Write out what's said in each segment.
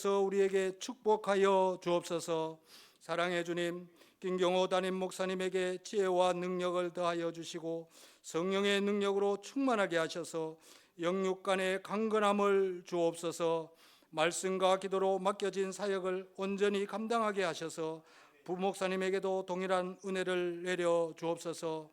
통해서 우리에게 축복하여 주옵소서. 사랑의 주님, 김경호 담임 목사님에게 지혜와 능력을 더하여 주시고 성령의 능력으로 충만하게 하셔서 영육 간의 강건함을 주옵소서. 말씀과 기도로 맡겨진 사역을 온전히 감당하게 하셔서 부목사님에게도 동일한 은혜를 내려 주옵소서.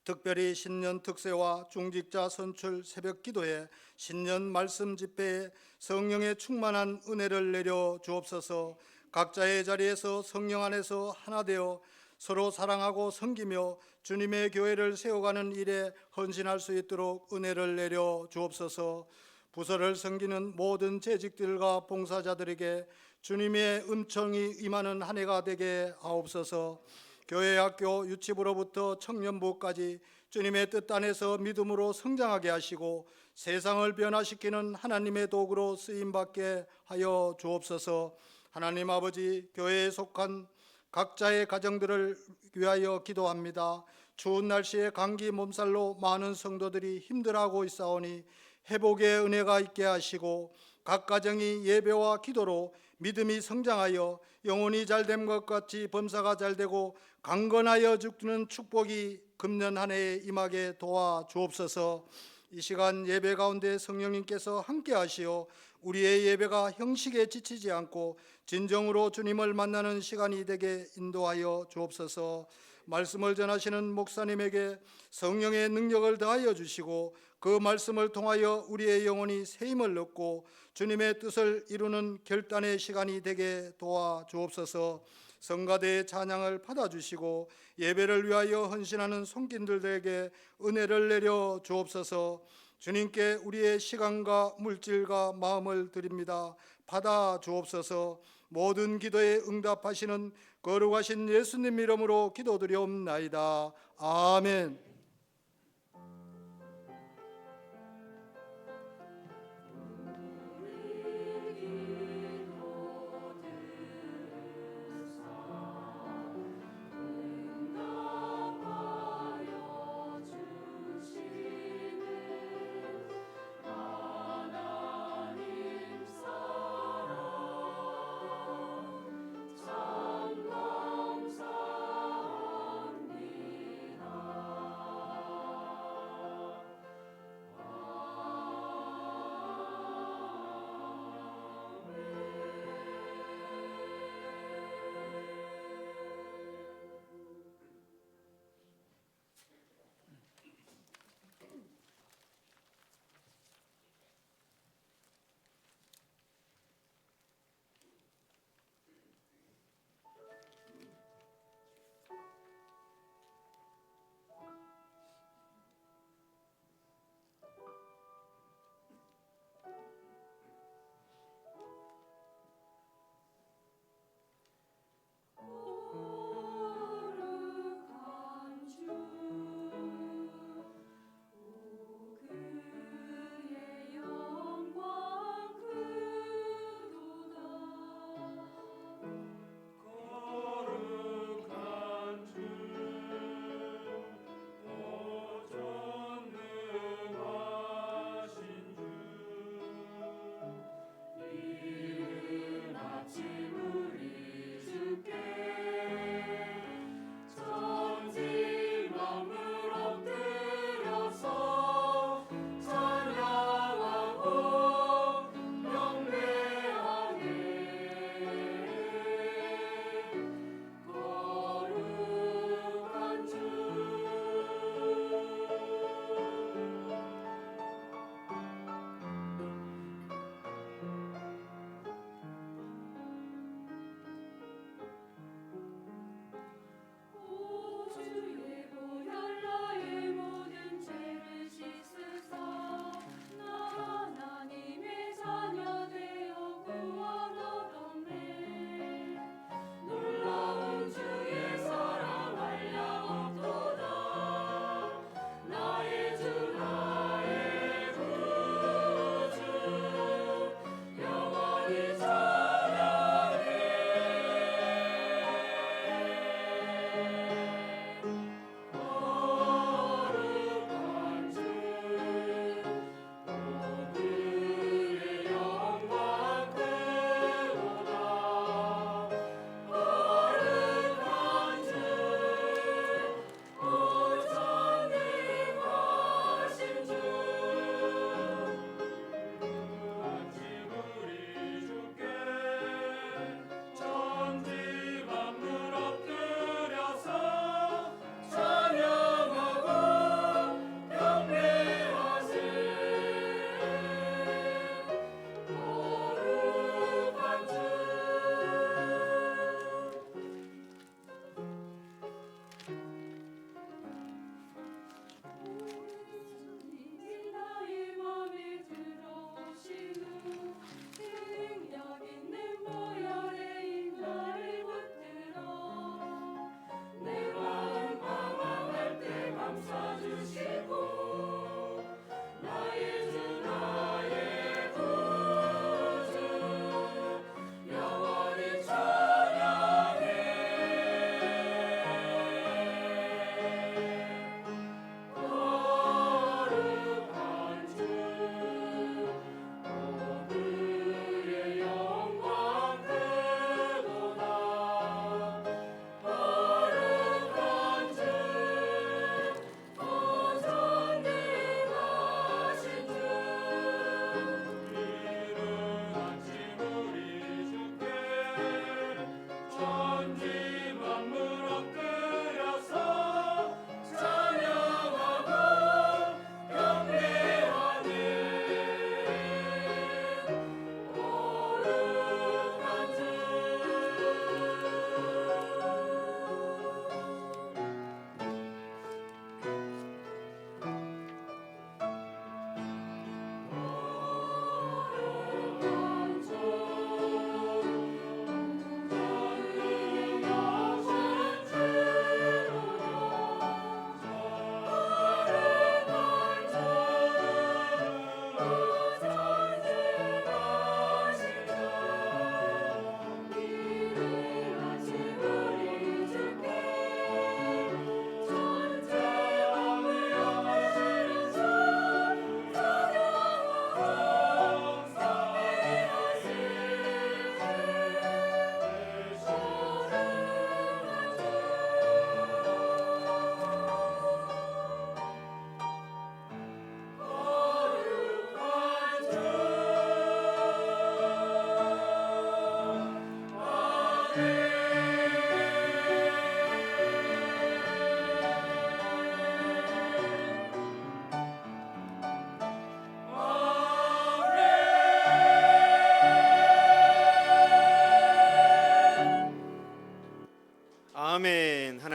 특별히 신년 특세와 중직자 선출 새벽 기도에 신년 말씀 집회에 성령의 충만한 은혜를 내려 주옵소서. 각자의 자리에서 성령 안에서 하나 되어 서로 사랑하고 섬기며 주님의 교회를 세워가는 일에 헌신할 수 있도록 은혜를 내려 주옵소서. 부서를 섬기는 모든 재직들과 봉사자들에게 주님의 음청이 임하는 한 해가 되게 하옵소서. 교회, 학교, 유치부로부터 청년부까지 주님의 뜻 안에서 믿음으로 성장하게 하시고 세상을 변화시키는 하나님의 도구로 쓰임받게 하여 주옵소서. 하나님 아버지, 교회에 속한 각자의 가정들을 위하여 기도합니다. 추운 날씨에 감기 몸살로 많은 성도들이 힘들어하고 있사오니 회복의 은혜가 있게 하시고 각 가정이 예배와 기도로 믿음이 성장하여 영혼이 잘된 것 같이 범사가 잘되고 강건하여 죽는 축복이 금년 한 해에 임하게 도와 주옵소서. 이 시간 예배 가운데 성령님께서 함께 하시어 우리의 예배가 형식에 지치지 않고 진정으로 주님을 만나는 시간이 되게 인도하여 주옵소서. 말씀을 전하시는 목사님에게 성령의 능력을 더하여 주시고 그 말씀을 통하여 우리의 영혼이 새 힘을 얻고 주님의 뜻을 이루는 결단의 시간이 되게 도와 주옵소서. 성가대의 찬양을 받아주시고 예배를 위하여 헌신하는 손길들에게 은혜를 내려 주옵소서. 주님께 우리의 시간과 물질과 마음을 드립니다. 받아 주옵소서. 모든 기도에 응답하시는 거룩하신 예수님 이름으로 기도드리옵나이다. 아멘.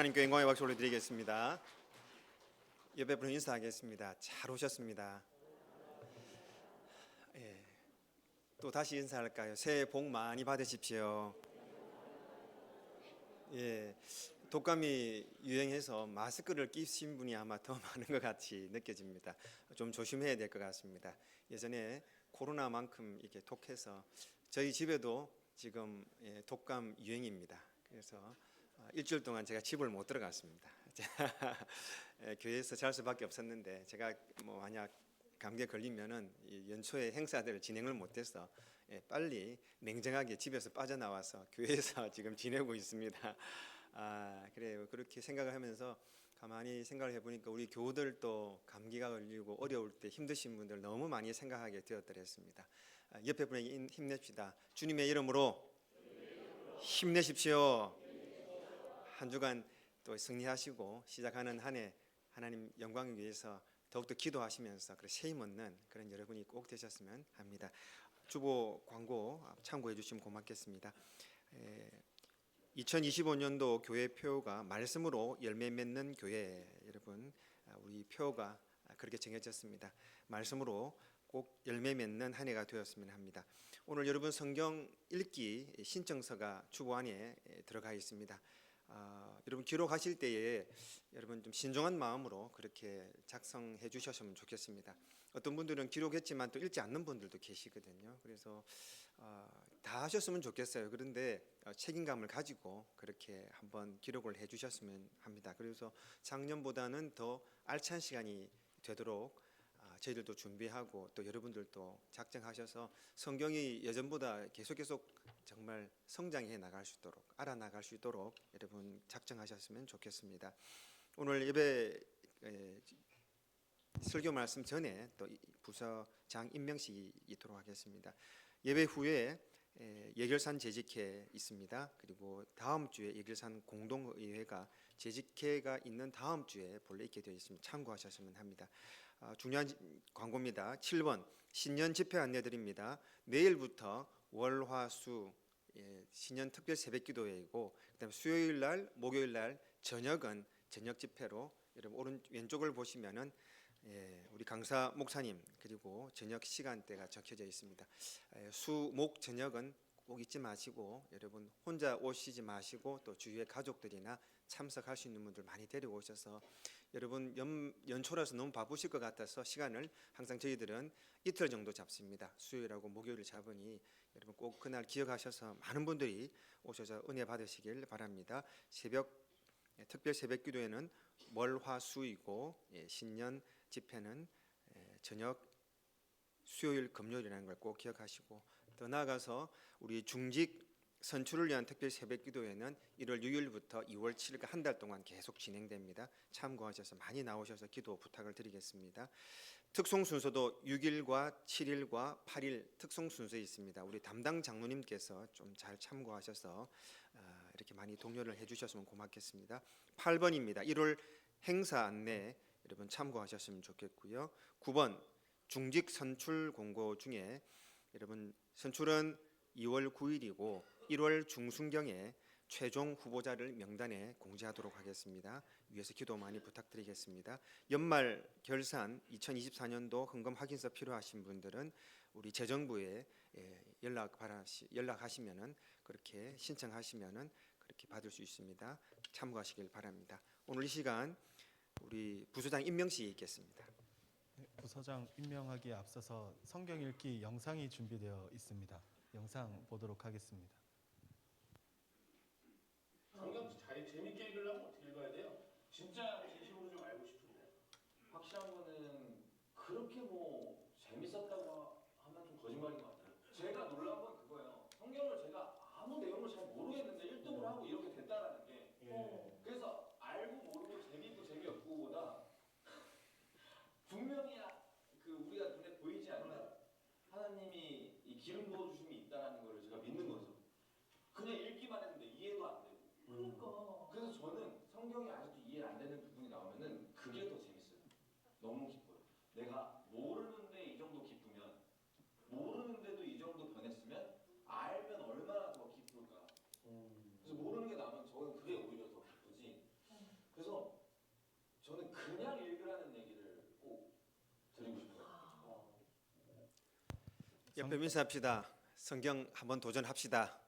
하나님께 영광의 박수 올려드리겠습니다. 옆에 분 인사하겠습니다. 잘 오셨습니다. 예, 또 다시 인사할까요? 새해 복 많이 받으십시오. 예, 독감이 유행해서 마스크를 끼신 분이 아마 더 많은 것 같이 느껴집니다. 좀 조심해야 될 것 같습니다. 예전에 코로나만큼 이렇게 독해서 저희 집에도 지금 독감 유행입니다. 그래서 일주일 동안 제가 집을 못 들어갔습니다. 교회에서 잘 수밖에 없었는데 제가 뭐 만약 감기에 걸리면은 연초에 행사들을 진행을 못해서 빨리 냉정하게 집에서 빠져나와서 교회에서 지금 지내고 있습니다. 그래요. 그렇게 생각을 하면서 가만히 생각을 해보니까 우리 교우들도 감기가 걸리고 어려울 때 힘드신 분들 너무 많이 생각하게 되었더랬습니다. 옆에 분에게 힘냅시다. 주님의 이름으로 힘내십시오. 한 주간 또 승리하시고 시작하는 한 해 하나님 영광을 위해서 더욱더 기도하시면서 새 힘 얻는 그런 여러분이 꼭 되셨으면 합니다. 주보 광고 참고해 주시면 고맙겠습니다. 2025년도 교회 표가 말씀으로 열매 맺는 교회, 여러분 우리 표가 그렇게 정해졌습니다. 말씀으로 꼭 열매 맺는 한 해가 되었으면 합니다. 오늘 여러분 성경 읽기 신청서가 주보 안에 들어가 있습니다. 여러분 기록하실 때에 여러분 좀 신중한 마음으로 그렇게 작성해 주셨으면 좋겠습니다. 어떤 분들은 기록했지만 또 읽지 않는 분들도 계시거든요. 그래서 다 하셨으면 좋겠어요. 그런데 책임감을 가지고 그렇게 한번 기록을 해 주셨으면 합니다. 그래서 작년보다는 더 알찬 시간이 되도록 저희들도 준비하고 또 여러분들도 작정하셔서 성경이 예전보다 계속 정말 성장해 나갈 수 있도록 알아나갈 수 있도록 여러분 작정하셨으면 좋겠습니다. 오늘 예배 설교 말씀 전에 또 부서장 임명식이 있도록 하겠습니다. 예배 후에 예결산 재직회 있습니다. 그리고 다음 주에 예결산 공동의회가 재직회가 있는 다음 주에 본래 있게 되어 있습니다. 참고하셨으면 합니다. 중요한 광고입니다. 7번 신년 집회 안내드립니다. 내일부터 월화수 신년 특별 새벽기도회이고 그다음에 수요일 날 목요일 날 저녁은 저녁 집회로 여러분 왼쪽을 보시면은 우리 강사 목사님 그리고 저녁 시간대가 적혀져 있습니다. 수목 저녁은 꼭 잊지 마시고 여러분 혼자 오시지 마시고 또 주위의 가족들이나 참석할 수 있는 분들 많이 데리고 오셔서 여러분 연초라서 너무 바쁘실 것 같아서 시간을 항상 저희들은 이틀 정도 잡습니다. 수요일하고 목요일을 잡으니 여러분 꼭 그날 기억하셔서 많은 분들이 오셔서 은혜 받으시길 바랍니다. 특별 새벽 기도회는 월화수이고 신년 집회는 저녁 수요일 금요일이라는 걸 꼭 기억하시고 더 나아가서 우리 중직 선출을 위한 특별 새벽 기도회는 1월 6일부터 2월 7일까지 한 달 동안 계속 진행됩니다. 참고하셔서 많이 나오셔서 기도 부탁을 드리겠습니다. 특송 순서도 6일과 7일과 8일 특송 순서 있습니다. 우리 담당 장로님께서 좀 잘 참고하셔서 이렇게 많이 독려를 해주셨으면 고맙겠습니다. 8번입니다. 1월 행사 안내 여러분 참고하셨으면 좋겠고요. 9번 중직 선출 공고 중에 여러분 선출은 2월 9일이고 1월 중순경에 최종 후보자를 명단에 공지하도록 하겠습니다. 위에서 기도 많이 부탁드리겠습니다. 연말 결산 2024년도 헌금 확인서 필요하신 분들은 우리 재정부에 연락하시면은 그렇게 신청하시면은 그렇게 받을 수 있습니다. 참고하시길 바랍니다. 오늘 이 시간 우리 부서장 임명식이 있겠습니다. 부서장 임명하기에 앞서서 성경 읽기 영상이 준비되어 있습니다. 영상 보도록 하겠습니다. 성경 잘 재밌게 읽으려면 어떻게 읽어야 돼요? 진짜 진심으로 좀 알고 싶은데. 확실한 거는 그렇게 뭐 재밌었다고 하면 좀 거짓말인 것 같아요. 제가 놀란 건 그거예요. 성경을 제가 아무 내용을 잘 모르겠는데 1등을 하고 이렇게 됐다라는 게. 그래서 알고 모르고 재밌고 재미없고보다 분명히 그 우리가 눈에 보이지 않는 하나님이 이 기름 부어 주심이 있다라는 걸 제가 믿는 거죠. 그냥 읽기만 했는데 이해도 안 되고. 그러니까. 그래서 저는 성경이 아직도 이해 안 되는 부분이 나오면은 그게 더 재밌어요. 너무 기뻐요. 내가 모르는데 이 정도 기쁘면 모르는데 옆에 인사합시다. 성경 한번 도전합시다.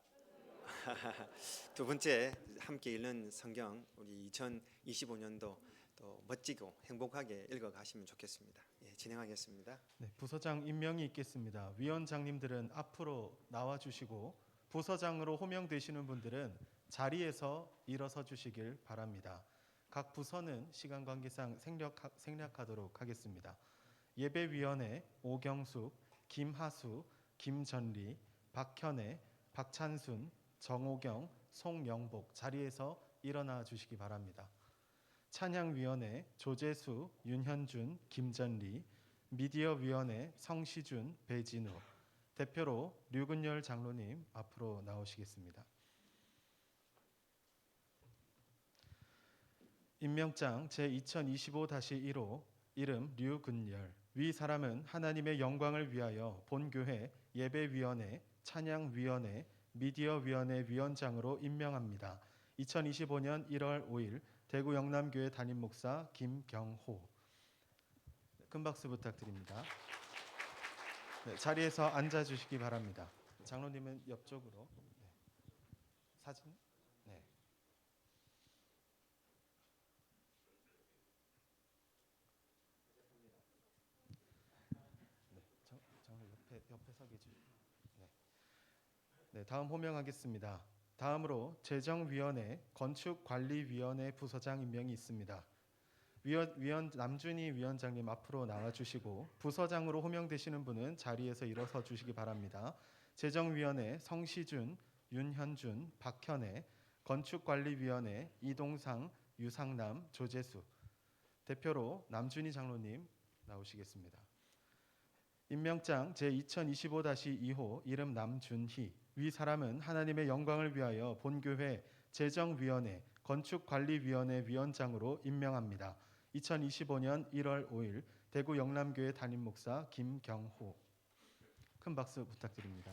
두 번째 함께 읽는 성경 우리 2025년도 또 멋지고 행복하게 읽어가시면 좋겠습니다. 예, 진행하겠습니다. 네, 부서장 임명이 있겠습니다. 위원장님들은 앞으로 나와 주시고 부서장으로 호명되시는 분들은 자리에서 일어서 주시길 바랍니다. 각 부서는 시간 관계상 생략하도록 하겠습니다. 예배위원회 오경숙, 김하수, 김전리, 박현애, 박찬순, 정호경, 송영복 자리에서 일어나 주시기 바랍니다. 찬양위원회 조재수, 윤현준, 김전리, 미디어위원회 성시준, 배진우, 대표로 류근열 장로님 앞으로 나오시겠습니다. 임명장 제2025-1호 이름 류근열. 위 사람은 하나님의 영광을 위하여 본교회 예배위원회, 찬양위원회, 미디어위원회 위원장으로 임명합니다. 2025년 1월 5일 대구 영남교회 담임목사 김경호. 큰 박수 부탁드립니다. 네, 자리에서 앉아주시기 바랍니다. 장로님은 옆쪽으로. 네. 사진. 네. 장로 옆에 서 계시죠. 네. 네, 다음 호명하겠습니다. 다음으로 재정위원회, 건축관리위원회 부서장 임명이 있습니다. 남준희 위원장님 앞으로 나와주시고 부서장으로 호명되시는 분은 자리에서 일어서 주시기 바랍니다. 재정위원회 성시준, 윤현준, 박현애, 건축관리위원회 이동상, 유상남, 조재수. 대표로 남준희 장로님 나오시겠습니다. 임명장 제2025-2호 이름 남준희. 위 사람은 하나님의 영광을 위하여 본교회 재정위원회, 건축관리위원회 위원장으로 임명합니다. 2025년 1월 5일 대구 영남교회 담임목사 김경호. 큰 박수 부탁드립니다.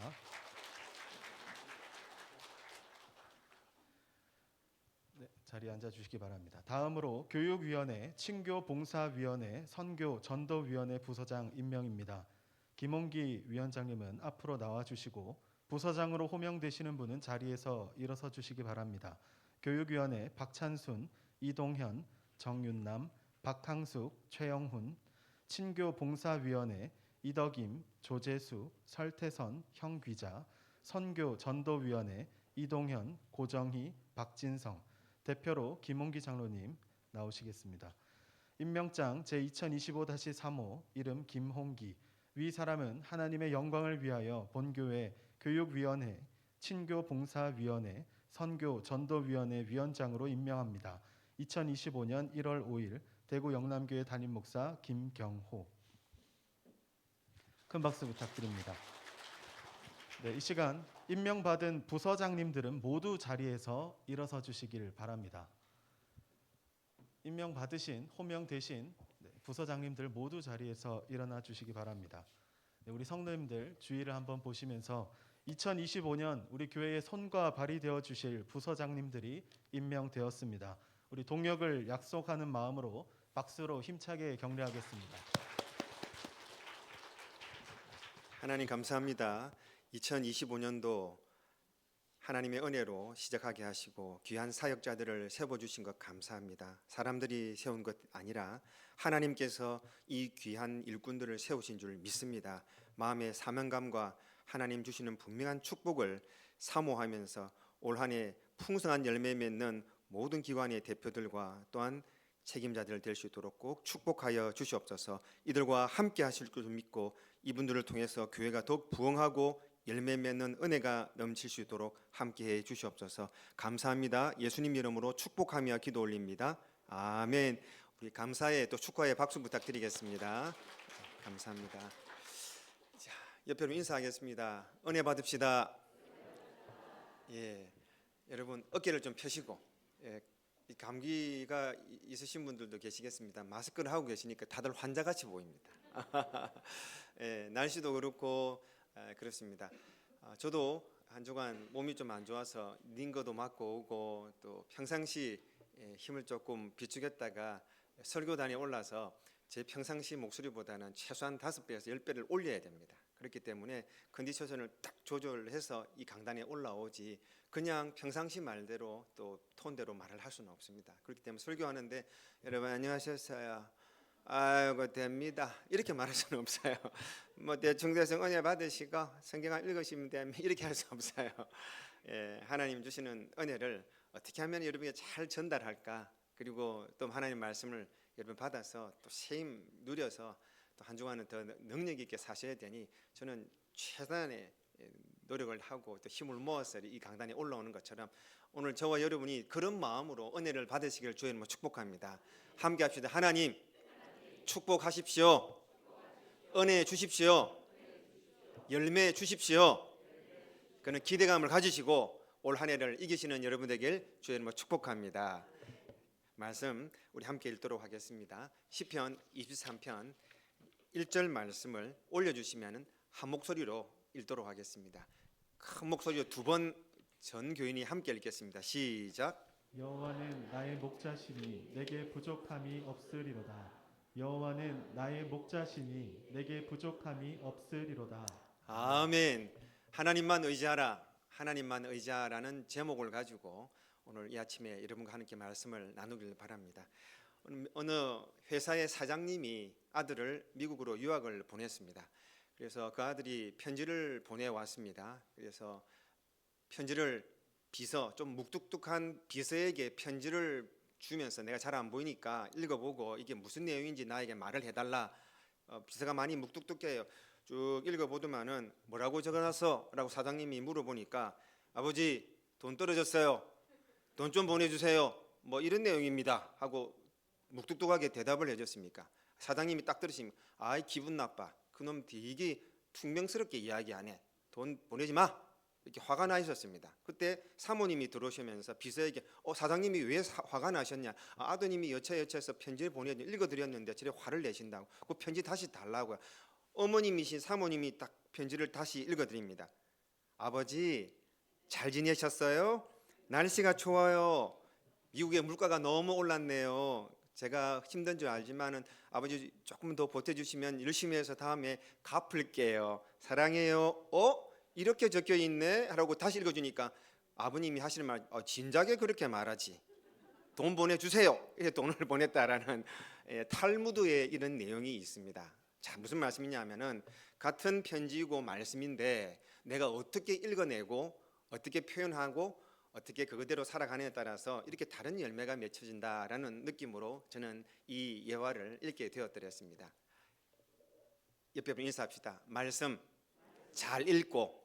네, 자리에 앉아주시기 바랍니다. 다음으로 교육위원회, 친교봉사위원회, 선교 전도위원회 부서장 임명입니다. 김홍기 위원장님은 앞으로 나와주시고 부서장으로 호명되시는 분은 자리에서 일어서 주시기 바랍니다. 교육위원회 박찬순, 이동현, 정윤남, 박항숙, 최영훈, 친교봉사위원회 이덕임, 조재수, 설태선, 형귀자, 선교 전도위원회 이동현, 고정희, 박진성. 대표로 김홍기 장로님 나오시겠습니다. 임명장 제2025-3호 이름 김홍기. 위 사람은 하나님의 영광을 위하여 본교회 교육위원회, 친교봉사위원회, 선교 전도위원회 위원장으로 임명합니다. 2025년 1월 5일 대구 영남교회 담임목사 김경호. 큰 박수 부탁드립니다. 네, 이 시간 임명받은 부서장님들은 모두 자리에서 일어서 주시길 바랍니다. 임명받으신, 호명되신 부서장님들 모두 자리에서 일어나 주시기 바랍니다. 네, 우리 성도님들 주의를 한번 보시면서 2025년 우리 교회에 손과 발이 되어 주실 부서장님들이 임명되었습니다. 우리 동역을 약속하는 마음으로 박수로 힘차게 격려하겠습니다. 하나님 감사합니다. 2025년도 하나님의 은혜로 시작하게 하시고 귀한 사역자들을 세워주신 것 감사합니다. 사람들이 세운 것 아니라 하나님께서 이 귀한 일꾼들을 세우신 줄 믿습니다. 마음의 사명감과 하나님 주시는 분명한 축복을 사모하면서 올 한 해 풍성한 열매 맺는 모든 기관의 대표들과 또한 책임자들 될 수 있도록 꼭 축복하여 주시옵소서. 이들과 함께 하실 줄 믿고 이분들을 통해서 교회가 더욱 부흥하고 열매 맺는 은혜가 넘칠 수 있도록 함께해 주시옵소서. 감사합니다. 예수님 이름으로 축복하며 기도 올립니다. 아멘. 우리 감사의 또 축하의 박수 부탁드리겠습니다. 감사합니다. 자, 옆으로 인사하겠습니다. 은혜 받읍시다. 예, 여러분 어깨를 좀 펴시고, 이 감기가 있으신 분들도 계시겠습니다. 마스크를 하고 계시니까 다들 환자같이 보입니다. 예, 날씨도 그렇고 그렇습니다. 저도 한 주간 몸이 좀 안 좋아서 링거도 맞고 오고 또 평상시 힘을 조금 비축했다가 설교단에 올라서 제 평상시 목소리보다는 최소한 5배에서 10배를 올려야 됩니다. 그렇기 때문에 컨디션을 딱 조절해서 이 강단에 올라오지 그냥 평상시 말대로 또 톤대로 말을 할 수는 없습니다. 그렇기 때문에 설교하는데 여러분 안녕하셨어요. 아이고 됩니다. 이렇게 말할 수는 없어요. 뭐 대충 은혜 받으시고 성경 읽으시면 됩니다. 이렇게 할 수 없어요. 예, 하나님 주시는 은혜를 어떻게 하면 여러분에게 잘 전달할까? 그리고 또 하나님 말씀을 여러분 받아서 또 세임 누려서 또 한 주간은 더 능력 있게 사셔야 되니 저는 최선의 노력을 하고 또 힘을 모아서 이 강단에 올라오는 것처럼 오늘 저와 여러분이 그런 마음으로 은혜를 받으시기를 주의 이름으로 축복합니다. 함께 합시다. 하나님 축복하십시오. 은혜 주십시오. 열매 주십시오. 그는 기대감을 가지시고 올 한 해를 이기시는 여러분 되길 주의 이름으로 축복합니다. 말씀 우리 함께 읽도록 하겠습니다. 시편 23편 1절 말씀을 올려주시면 한 목소리로 읽도록 하겠습니다. 큰 목소리로 두 번 전 교인이 함께 읽겠습니다. 시작. 여호와는 나의 목자시니 내게 부족함이 없으리로다. 여호와는 나의 목자시니 내게 부족함이 없으리로다. 아멘. 하나님만 의지하라. 하나님만 의지하라는 제목을 가지고 오늘 이 아침에 여러분과 함께 말씀을 나누길 바랍니다. 어느 회사의 사장님이 아들을 미국으로 유학을 보냈습니다. 그래서 그 아들이 편지를 보내왔습니다. 그래서 편지를 비서, 좀 묵뚝뚝한 비서에게 편지를 주면서 내가 잘 안 보이니까 읽어보고 이게 무슨 내용인지 나에게 말을 해달라. 비서가 많이 묵뚝뚝해요. 쭉 읽어보더만은 뭐라고 적어놨어? 라고 사장님이 물어보니까 아버지 돈 떨어졌어요. 돈 좀 보내주세요. 뭐 이런 내용입니다. 하고 묵뚝뚝하게 대답을 해줬습니까? 사장님이 딱 들으시면 아이 기분 나빠. 그놈 되게 퉁명스럽게 이야기 안 해. 돈 보내지 마. 이렇게 화가 나 있었습니다. 그때 사모님이 들어오시면서 비서에게 사장님이 왜 화가 나셨냐? 아드님이 여차여차해서 편지를 읽어드렸는데 저래 화를 내신다고. 그 편지 다시 달라고요. 어머님이신 사모님이 딱 편지를 다시 읽어드립니다. 아버지 잘 지내셨어요? 날씨가 좋아요. 미국의 물가가 너무 올랐네요. 제가 힘든 줄 알지만은 아버지 조금 더 보태주시면 열심히 해서 다음에 갚을게요. 사랑해요. 이렇게 적혀 있네 하고 다시 읽어주니까 아버님이 하시는 말 진작에 그렇게 말하지. 돈 보내주세요. 이렇게 돈을 보냈다라는 탈무드에 이런 내용이 있습니다. 자, 무슨 말씀이냐면은 같은 편지이고 말씀인데 내가 어떻게 읽어내고 어떻게 표현하고 어떻게 그거대로 살아가느냐에 따라서 이렇게 다른 열매가 맺혀진다라는 느낌으로 저는 이 예화를 읽게 되었더랬습니다. 옆에 분 인사합시다. 말씀 잘 읽고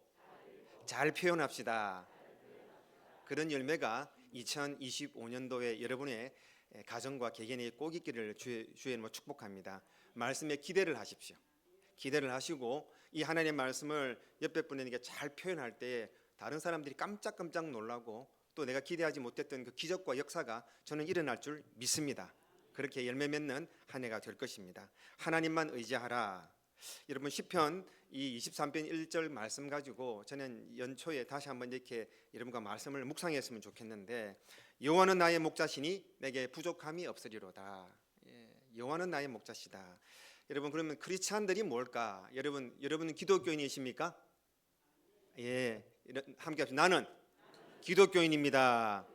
잘 표현합시다. 그런 열매가 2025년도에 여러분의 가정과 개개인에 꼭 있기를 주의 이름으로 축복합니다. 말씀에 기대를 하십시오. 기대를 하시고 이 하나님의 말씀을 옆에 분에게 잘 표현할 때 다른 사람들이 깜짝깜짝 놀라고 또 내가 기대하지 못했던 그 기적과 역사가 저는 일어날 줄 믿습니다. 그렇게 열매 맺는 한 해가 될 것입니다. 하나님만 의지하라. 여러분 시편 이 23편 1절 말씀 가지고 저는 연초에 다시 한번 이렇게 여러분과 말씀을 묵상했으면 좋겠는데 여호와는 나의 목자시니 내게 부족함이 없으리로다. 여호와는 나의 목자시다. 여러분 그러면 크리스찬들이 뭘까? 여러분은 기독교인이십니까? 예, 함께 합시다. 나는 기독교인입니다.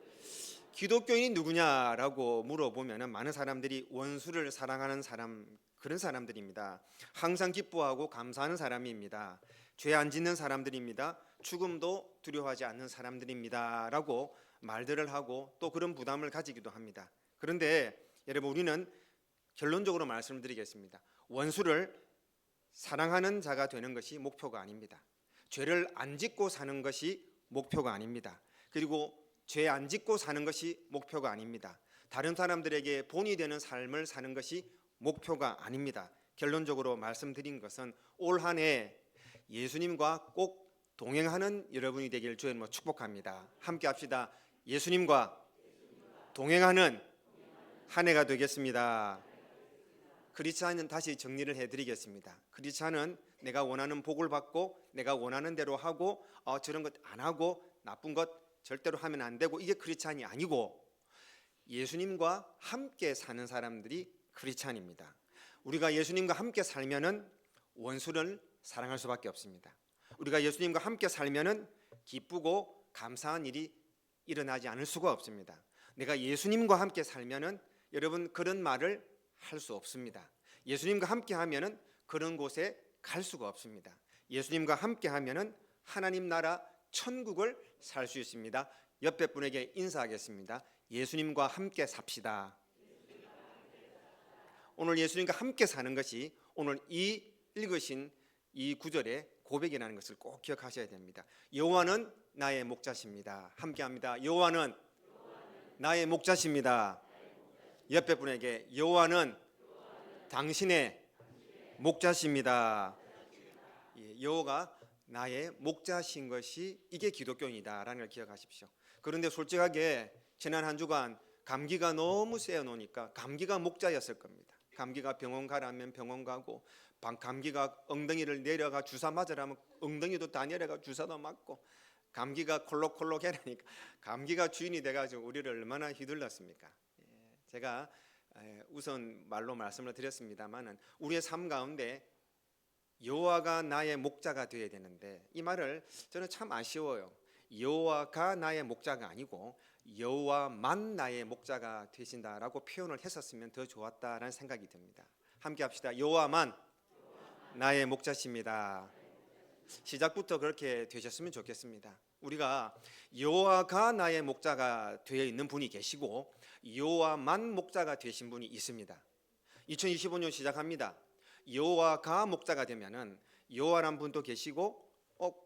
기독교인이 누구냐라고 물어보면 많은 사람들이 원수를 사랑하는 사람 그런 사람들입니다. 항상 기뻐하고 감사하는 사람입니다. 죄 안 짓는 사람들입니다. 죽음도 두려워하지 않는 사람들입니다라고 말들을 하고 또 그런 부담을 가지기도 합니다. 그런데 여러분 우리는 결론적으로 말씀드리겠습니다. 원수를 사랑하는 자가 되는 것이 목표가 아닙니다. 죄를 안 짓고 사는 것이 목표가 아닙니다. 그리고 죄 안 짓고 사는 것이 목표가 아닙니다. 다른 사람들에게 본이 되는 삶을 사는 것이 목표가 아닙니다. 결론적으로 말씀드린 것은 올 한 해 예수님과 꼭 동행하는 여러분이 되길 주의 이름으로 축복합니다. 함께 합시다. 예수님과 동행하는 한 해가 되겠습니다. 크리스찬은 다시 정리를 해드리겠습니다. 크리스찬은 내가 원하는 복을 받고 내가 원하는 대로 하고 저런 것 안 하고 나쁜 것 절대로 하면 안 되고 이게 크리스찬이 아니고 예수님과 함께 사는 사람들이 크리스찬입니다. 우리가 예수님과 함께 살면은 원수를 사랑할 수밖에 없습니다. 우리가 예수님과 함께 살면은 기쁘고 감사한 일이 일어나지 않을 수가 없습니다. 내가 예수님과 함께 살면은 여러분 그런 말을 할 수 없습니다. 예수님과 함께 하면은 그런 곳에 갈 수가 없습니다. 예수님과 함께 하면은 하나님 나라 천국을 살 수 있습니다. 옆에 분에게 인사하겠습니다. 예수님과 함께 삽시다. 오늘 예수님과 함께 사는 것이 오늘 이 읽으신 이 구절의 고백이라는 것을 꼭 기억하셔야 됩니다. 여호와는 나의 목자십니다. 함께합니다. 여호와는 나의 목자십니다. 옆에 분에게 여호와는 당신의 목자십니다. 여호와가 나의 목자신 것이 이게 기독교인이다라는 걸 기억하십시오. 그런데 솔직하게 지난 한 주간 감기가 너무 세어 놓으니까 감기가 목자였을 겁니다. 감기가 병원 가라면 병원 가고, 감기가 엉덩이를 내려가 주사 맞으라면 엉덩이도 다 내려가 주사도 맞고, 감기가 콜록콜록 해라니까 감기가 주인이 돼가지고 우리를 얼마나 휘둘렀습니까? 제가 우선 말로 말씀을 드렸습니다만은 우리의 삶 가운데 여호와가 나의 목자가 되어야 되는데, 이 말을 저는 참 아쉬워요. 여호와가 나의 목자가 아니고 여호와만 나의 목자가 되신다라고 표현을 했었으면 더 좋았다라는 생각이 듭니다. 함께 합시다. 여호와만 나의 목자십니다. 시작부터 그렇게 되셨으면 좋겠습니다. 우리가 여호와가 나의 목자가 되어 있는 분이 계시고 여호와만 목자가 되신 분이 있습니다. 2025년 시작합니다. 여호와가 목자가 되면은 여호와란 분도 계시고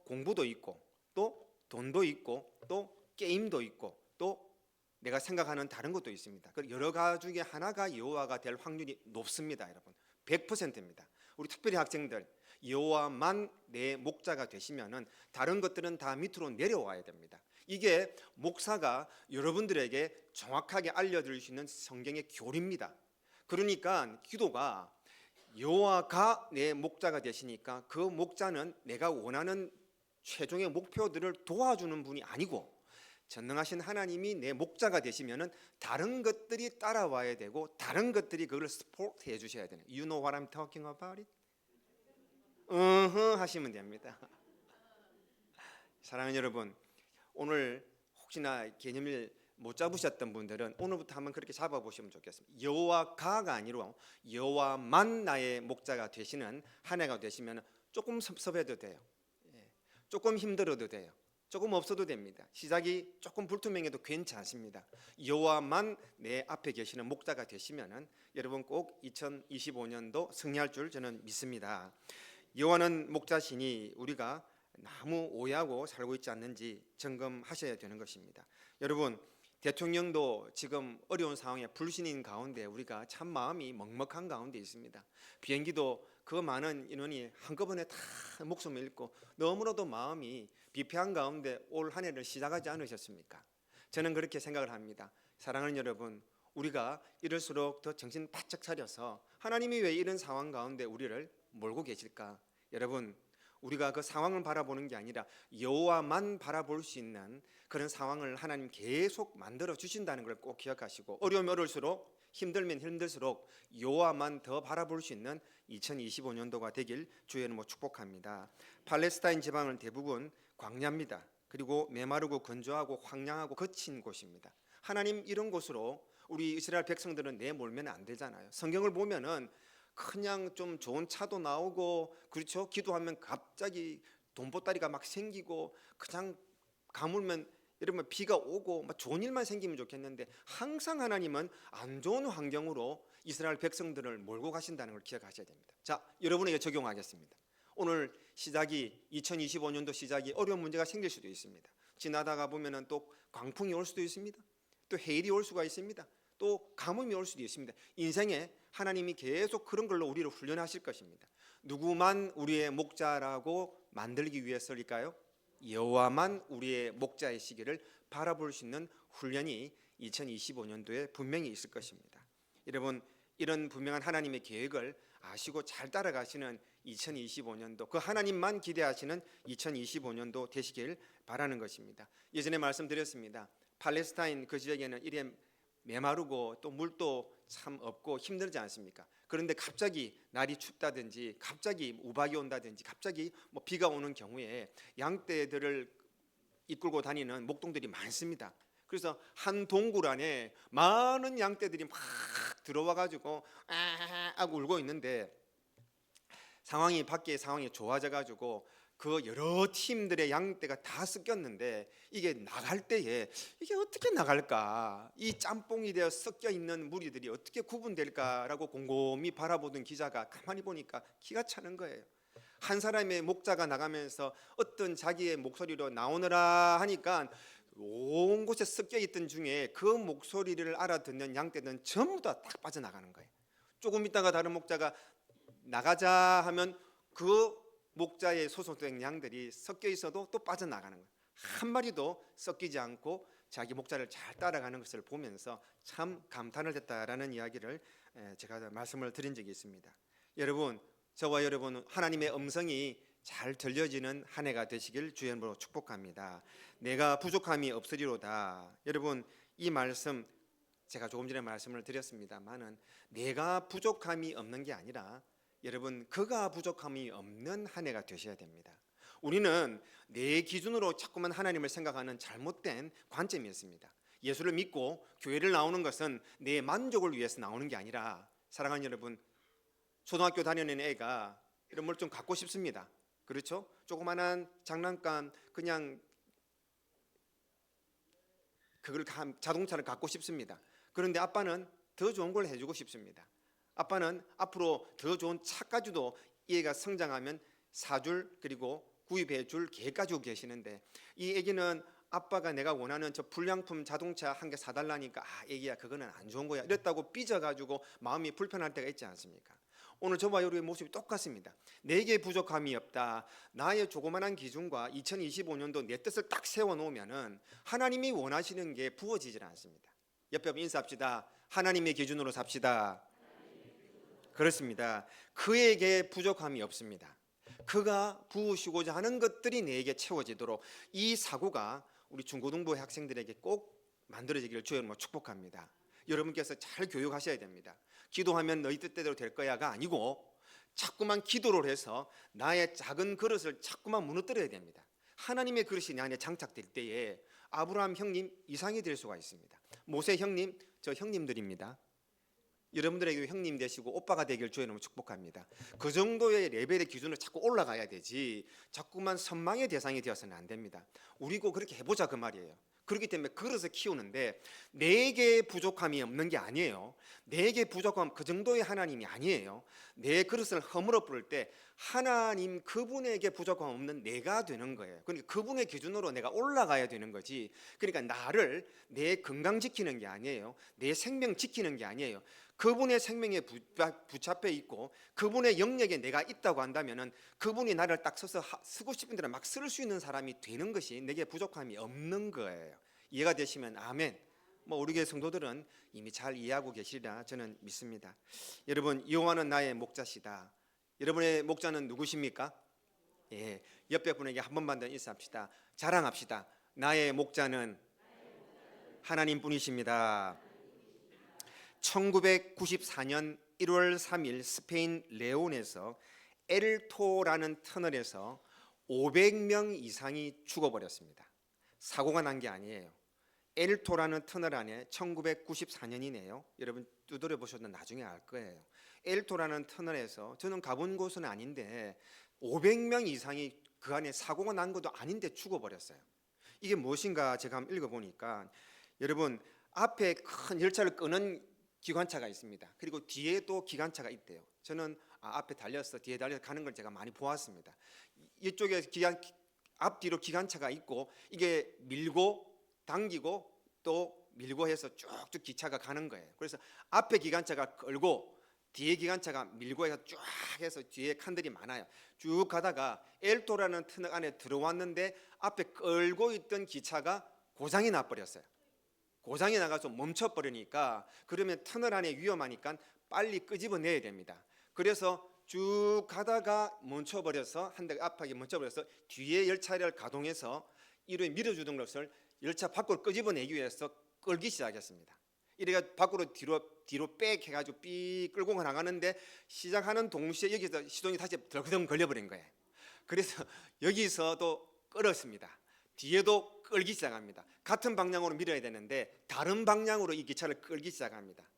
공부도 있고 또 돈도 있고 또 게임도 있고 또 내가 생각하는 다른 것도 있습니다. 그 여러 가지 중에 하나가 여호와가 될 확률이 높습니다, 여러분. 100%입니다. 우리 특별히 학생들 여호와만 내 목자가 되시면은 다른 것들은 다 밑으로 내려와야 됩니다. 이게 목사가 여러분들에게 정확하게 알려드릴 수 있는 성경의 교리입니다. 그러니까 기도가 여호와가 내 목자가 되시니까 그 목자는 내가 원하는 최종의 목표들을 도와주는 분이 아니고 전능하신 하나님이 내 목자가 되시면은 다른 것들이 따라와야 되고 다른 것들이 그걸 스포트 해 주셔야 되는. You know what I'm talking about it? 하시면 됩니다. 사랑하는 여러분, 오늘 혹시나 개념을 못 잡으셨던 분들은 오늘부터 한번 그렇게 잡아보시면 좋겠습니다. 여호와가가 아니라 여호와만 나의 목자가 되시는 한 해가 되시면 조금 섭섭해도 돼요. 조금 힘들어도 돼요. 조금 없어도 됩니다. 시작이 조금 불투명해도 괜찮습니다. 여호와만 내 앞에 계시는 목자가 되시면은 여러분 꼭 2025년도 승리할 줄 저는 믿습니다. 여호와는 목자시니 우리가 너무 오해하고 살고 있지 않는지 점검하셔야 되는 것입니다. 여러분, 대통령도 지금 어려운 상황에 불신인 가운데 우리가 참 마음이 먹먹한 가운데 있습니다. 비행기도 그 많은 인원이 한꺼번에 다 목숨을 잃고 너무나도 마음이 비폐한 가운데 올 한 해를 시작하지 않으셨습니까? 저는 그렇게 생각을 합니다. 사랑하는 여러분, 우리가 이럴수록 더 정신 바짝 차려서 하나님이 왜 이런 상황 가운데 우리를 몰고 계실까? 여러분, 우리가 그 상황을 바라보는 게 아니라 여호와만 바라볼 수 있는 그런 상황을 하나님 계속 만들어 주신다는 걸 꼭 기억하시고, 어려우면 어려울수록 힘들면 힘들수록 여호와만 더 바라볼 수 있는 2025년도가 되길 주의 이름으로 축복합니다. 팔레스타인 지방은 대부분 광야입니다. 그리고 메마르고 건조하고 황량하고 거친 곳입니다. 하나님 이런 곳으로 우리 이스라엘 백성들은 내몰면 안 되잖아요. 성경을 보면은 그냥 좀 좋은 차도 나오고, 그렇죠? 기도하면 갑자기 돈보따리가 막 생기고, 그냥 가물면 이러면 비가 오고 막 좋은 일만 생기면 좋겠는데 항상 하나님은 안 좋은 환경으로 이스라엘 백성들을 몰고 가신다는 걸 기억하셔야 됩니다. 자, 여러분에게 적용하겠습니다. 오늘 시작이 2025년도 시작이 어려운 문제가 생길 수도 있습니다. 지나다가 보면은 또 광풍이 올 수도 있습니다. 또 해일이 올 수가 있습니다. 또 가뭄이 올 수도 있습니다. 인생에 하나님이 계속 그런 걸로 우리를 훈련하실 것입니다. 누구만 우리의 목자라고 만들기 위해서일까요? 여호와만 우리의 목자의 시기를 바라볼 수 있는 훈련이 2025년도에 분명히 있을 것입니다. 여러분, 이런 분명한 하나님의 계획을 아시고 잘 따라가시는 2025년도, 그 하나님만 기대하시는 2025년도 되시길 바라는 것입니다. 예전에 말씀드렸습니다. 팔레스타인 그 지역에는 이래 메마르고 또 물도 참 없고 힘들지 않습니까? 그런데 갑자기 날이 춥다든지 갑자기 우박이 온다든지 갑자기 뭐 비가 오는 경우에 양떼들을 이끌고 다니는 목동들이 많습니다. 그래서 한 동굴 안에 많은 양떼들이 막 들어와 가지고 아 하고 울고 있는데 밖에 상황이 좋아져 가지고 그 여러 팀들의 양떼가 다 섞였는데 이게 나갈 때에 이게 어떻게 나갈까? 이 짬뽕이 되어 섞여 있는 무리들이 어떻게 구분될까라고 곰곰이 바라보던 기자가 가만히 보니까 기가 차는 거예요. 한 사람의 목자가 나가면서 어떤 자기의 목소리로 나오느라 하니까 온 곳에 섞여 있던 중에 그 목소리를 알아듣는 양떼는 전부 다 딱 빠져나가는 거예요. 조금 있다가 다른 목자가 나가자 하면 그 목자의 소속된 양들이 섞여 있어도 또 빠져나가는 거예요. 한 마리도 섞이지 않고 자기 목자를 잘 따라가는 것을 보면서 참 감탄을 했다라는 이야기를 제가 말씀을 드린 적이 있습니다. 여러분, 저와 여러분 하나님의 음성이 잘 들려지는 한 해가 되시길 주의 이름으로 축복합니다. 내가 부족함이 없으리로다. 여러분, 이 말씀 제가 조금 전에 말씀을 드렸습니다만은 내가 부족함이 없는 게 아니라 여러분 그가 부족함이 없는 한 해가 되셔야 됩니다. 우리는 내 기준으로 자꾸만 하나님을 생각하는 잘못된 관점이 있습니다. 예수를 믿고 교회를 나오는 것은 내 만족을 위해서 나오는 게 아니라 사랑하는 여러분, 초등학교 다니는 애가 이런 걸 좀 갖고 싶습니다. 그렇죠? 조그만한 장난감 그냥 자동차를 갖고 싶습니다. 그런데 아빠는 더 좋은 걸 해주고 싶습니다. 아빠는 앞으로 더 좋은 차까지도 이 애가 성장하면 사줄 그리고 구입해 줄 계획 가지고 계시는데 이 애기는 아빠가 내가 원하는 저 불량품 자동차 한 개 사달라니까 애기야 그거는 안 좋은 거야 이랬다고 삐져가지고 마음이 불편할 때가 있지 않습니까? 오늘 저와 여러분의 모습이 똑같습니다. 내게 부족함이 없다. 나의 조그만한 기준과 2025년도 내 뜻을 딱 세워놓으면은 하나님이 원하시는 게 부어지질 않습니다. 옆에 인사합시다. 하나님의 기준으로 삽시다. 그렇습니다. 그에게 부족함이 없습니다. 그가 부으시고자 하는 것들이 내게 채워지도록 이 사고가 우리 중고등부 학생들에게 꼭 만들어지기를 주여 축복합니다. 여러분께서 잘 교육하셔야 됩니다. 기도하면 너희 뜻대로 될 거야가 아니고 자꾸만 기도를 해서 나의 작은 그릇을 자꾸만 무너뜨려야 됩니다. 하나님의 그릇이 내 안에 장착될 때에 아브라함 형님 이상이 될 수가 있습니다. 모세 형님, 저 형님들입니다. 여러분들에게 형님 되시고 오빠가 되길 주의 이름으로 축복합니다. 그 정도의 레벨의 기준으로 자꾸 올라가야 되지 자꾸만 선망의 대상이 되어서는 안 됩니다. 우리고 그렇게 해보자 그 말이에요. 그렇기 때문에 그릇을 키우는데 내게 부족함이 없는 게 아니에요. 내게 부족함 그 정도의 하나님이 아니에요. 내 그릇을 허물어 부을 때 하나님 그분에게 부족함 없는 내가 되는 거예요. 그러니까 그분의 기준으로 내가 올라가야 되는 거지. 그러니까 나를 내 건강 지키는 게 아니에요. 내 생명 지키는 게 아니에요. 그분의 생명에 붙잡혀 있고 그분의 영역에 내가 있다고 한다면은 그분이 나를 딱 서서 쓰고 싶은 대로 막 쓸 수 있는 사람이 되는 것이 내게 부족함이 없는 거예요. 이해가 되시면 아멘. 우리 교회 성도들은 이미 잘 이해하고 계시리라 저는 믿습니다. 여러분, 여호와는 나의 목자시다. 여러분의 목자는 누구십니까? 예, 옆에 분에게 한 번만 더 인사합시다. 자랑합시다. 나의 목자는 하나님뿐이십니다. 1994년 1월 3일 스페인 레온에서 엘토라는 터널에서 500명 이상이 죽어버렸습니다. 사고가 난 게 아니에요. 엘토라는 터널 안에 1994년이네요. 여러분 두드려 보셔도 나중에 알 거예요. 엘토라는 터널에서 저는 가본 곳은 아닌데 500명 이상이 그 안에 사고가 난 것도 아닌데 죽어버렸어요. 이게 무엇인가 제가 한번 읽어보니까 여러분 앞에 큰 열차를 끄는 기관차가 있습니다. 그리고 뒤에 또 기관차가 있대요. 저는 앞에 달려서 뒤에 달려서 가는 걸 제가 많이 보았습니다. 이쪽에 앞뒤로 기관차가 있고 이게 밀고 당기고 또 밀고 해서 쭉쭉 기차가 가는 거예요. 그래서 앞에 기관차가 끌고 뒤에 기관차가 밀고 해서 쫙 해서 뒤에 칸들이 많아요. 쭉 가다가 엘토라는 터널 안에 들어왔는데 앞에 끌고 있던 기차가 고장이 나버렸어요. 고장이 나가서 멈춰버리니까 그러면 터널 안에 위험하니까 빨리 끄집어내야 됩니다. 그래서 쭉 가다가 멈춰버려서 한 대가 앞하게 멈춰버려서 뒤에 열차를 가동해서 이를 밀어주던 것을 열차 밖으로 끄집어내기 위해서 끌기 시작했습니다. 이래가 밖으로 뒤로 빽 해가지고 삐 끌고 나가는데 시작하는 동시에 여기서 시동이 다시 덜그덩 걸려버린 거예요. 그래서 여기서도 끌었습니다. 뒤에도 끌기 시작합니다. 같은 방향으로 밀어야 되는데 다른 방향으로 이 기차를 끌기 시작합니다.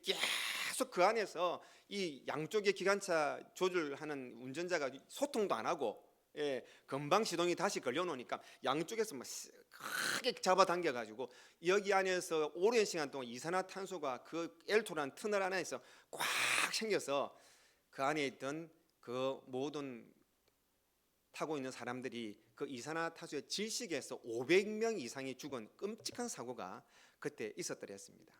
계속 그 안에서 이 양쪽의 기관차 조절하는 운전자가 소통도 안 하고, 금방 시동이 다시 걸려놓으니까 양쪽에서 막 크게 잡아당겨 가지고 여기 안에서 오랜 시간 동안 이산화탄소가 그 엘토라는 터널 안에서 꽉 생겨서 그 안에 있던 그 모든 타고 있는 사람들이 그 이산화탄소의 질식에서 500명 이상이 죽은 끔찍한 사고가 그때 있었더랬습니다.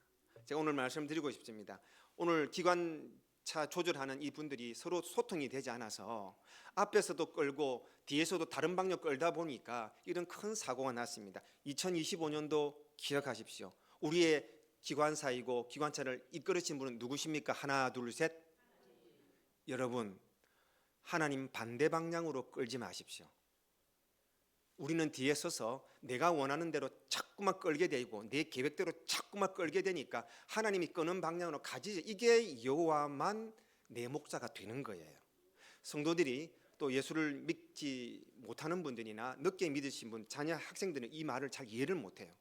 제가 오늘 말씀드리고 싶습니다. 오늘 기관차 조절하는 이분들이 서로 소통이 되지 않아서 앞에서도 끌고 뒤에서도 다른 방향 끌다 보니까 이런 큰 사고가 났습니다. 2025년도 기억하십시오. 우리의 기관사이고 기관차를 이끌으신 분은 누구십니까? 하나, 둘, 셋. 여러분, 하나님 반대 방향으로 끌지 마십시오. 우리는 뒤에 서서 내가 원하는 대로 자꾸만 끌게 되고 내 계획대로 자꾸만 끌게 되니까 하나님이 끄는 방향으로 가지. 이게 여호와만 내 목자가 되는 거예요. 성도들이 또 예수를 믿지 못하는 분들이나 늦게 믿으신 분, 자녀 학생들은 이 말을 잘 이해를 못해요.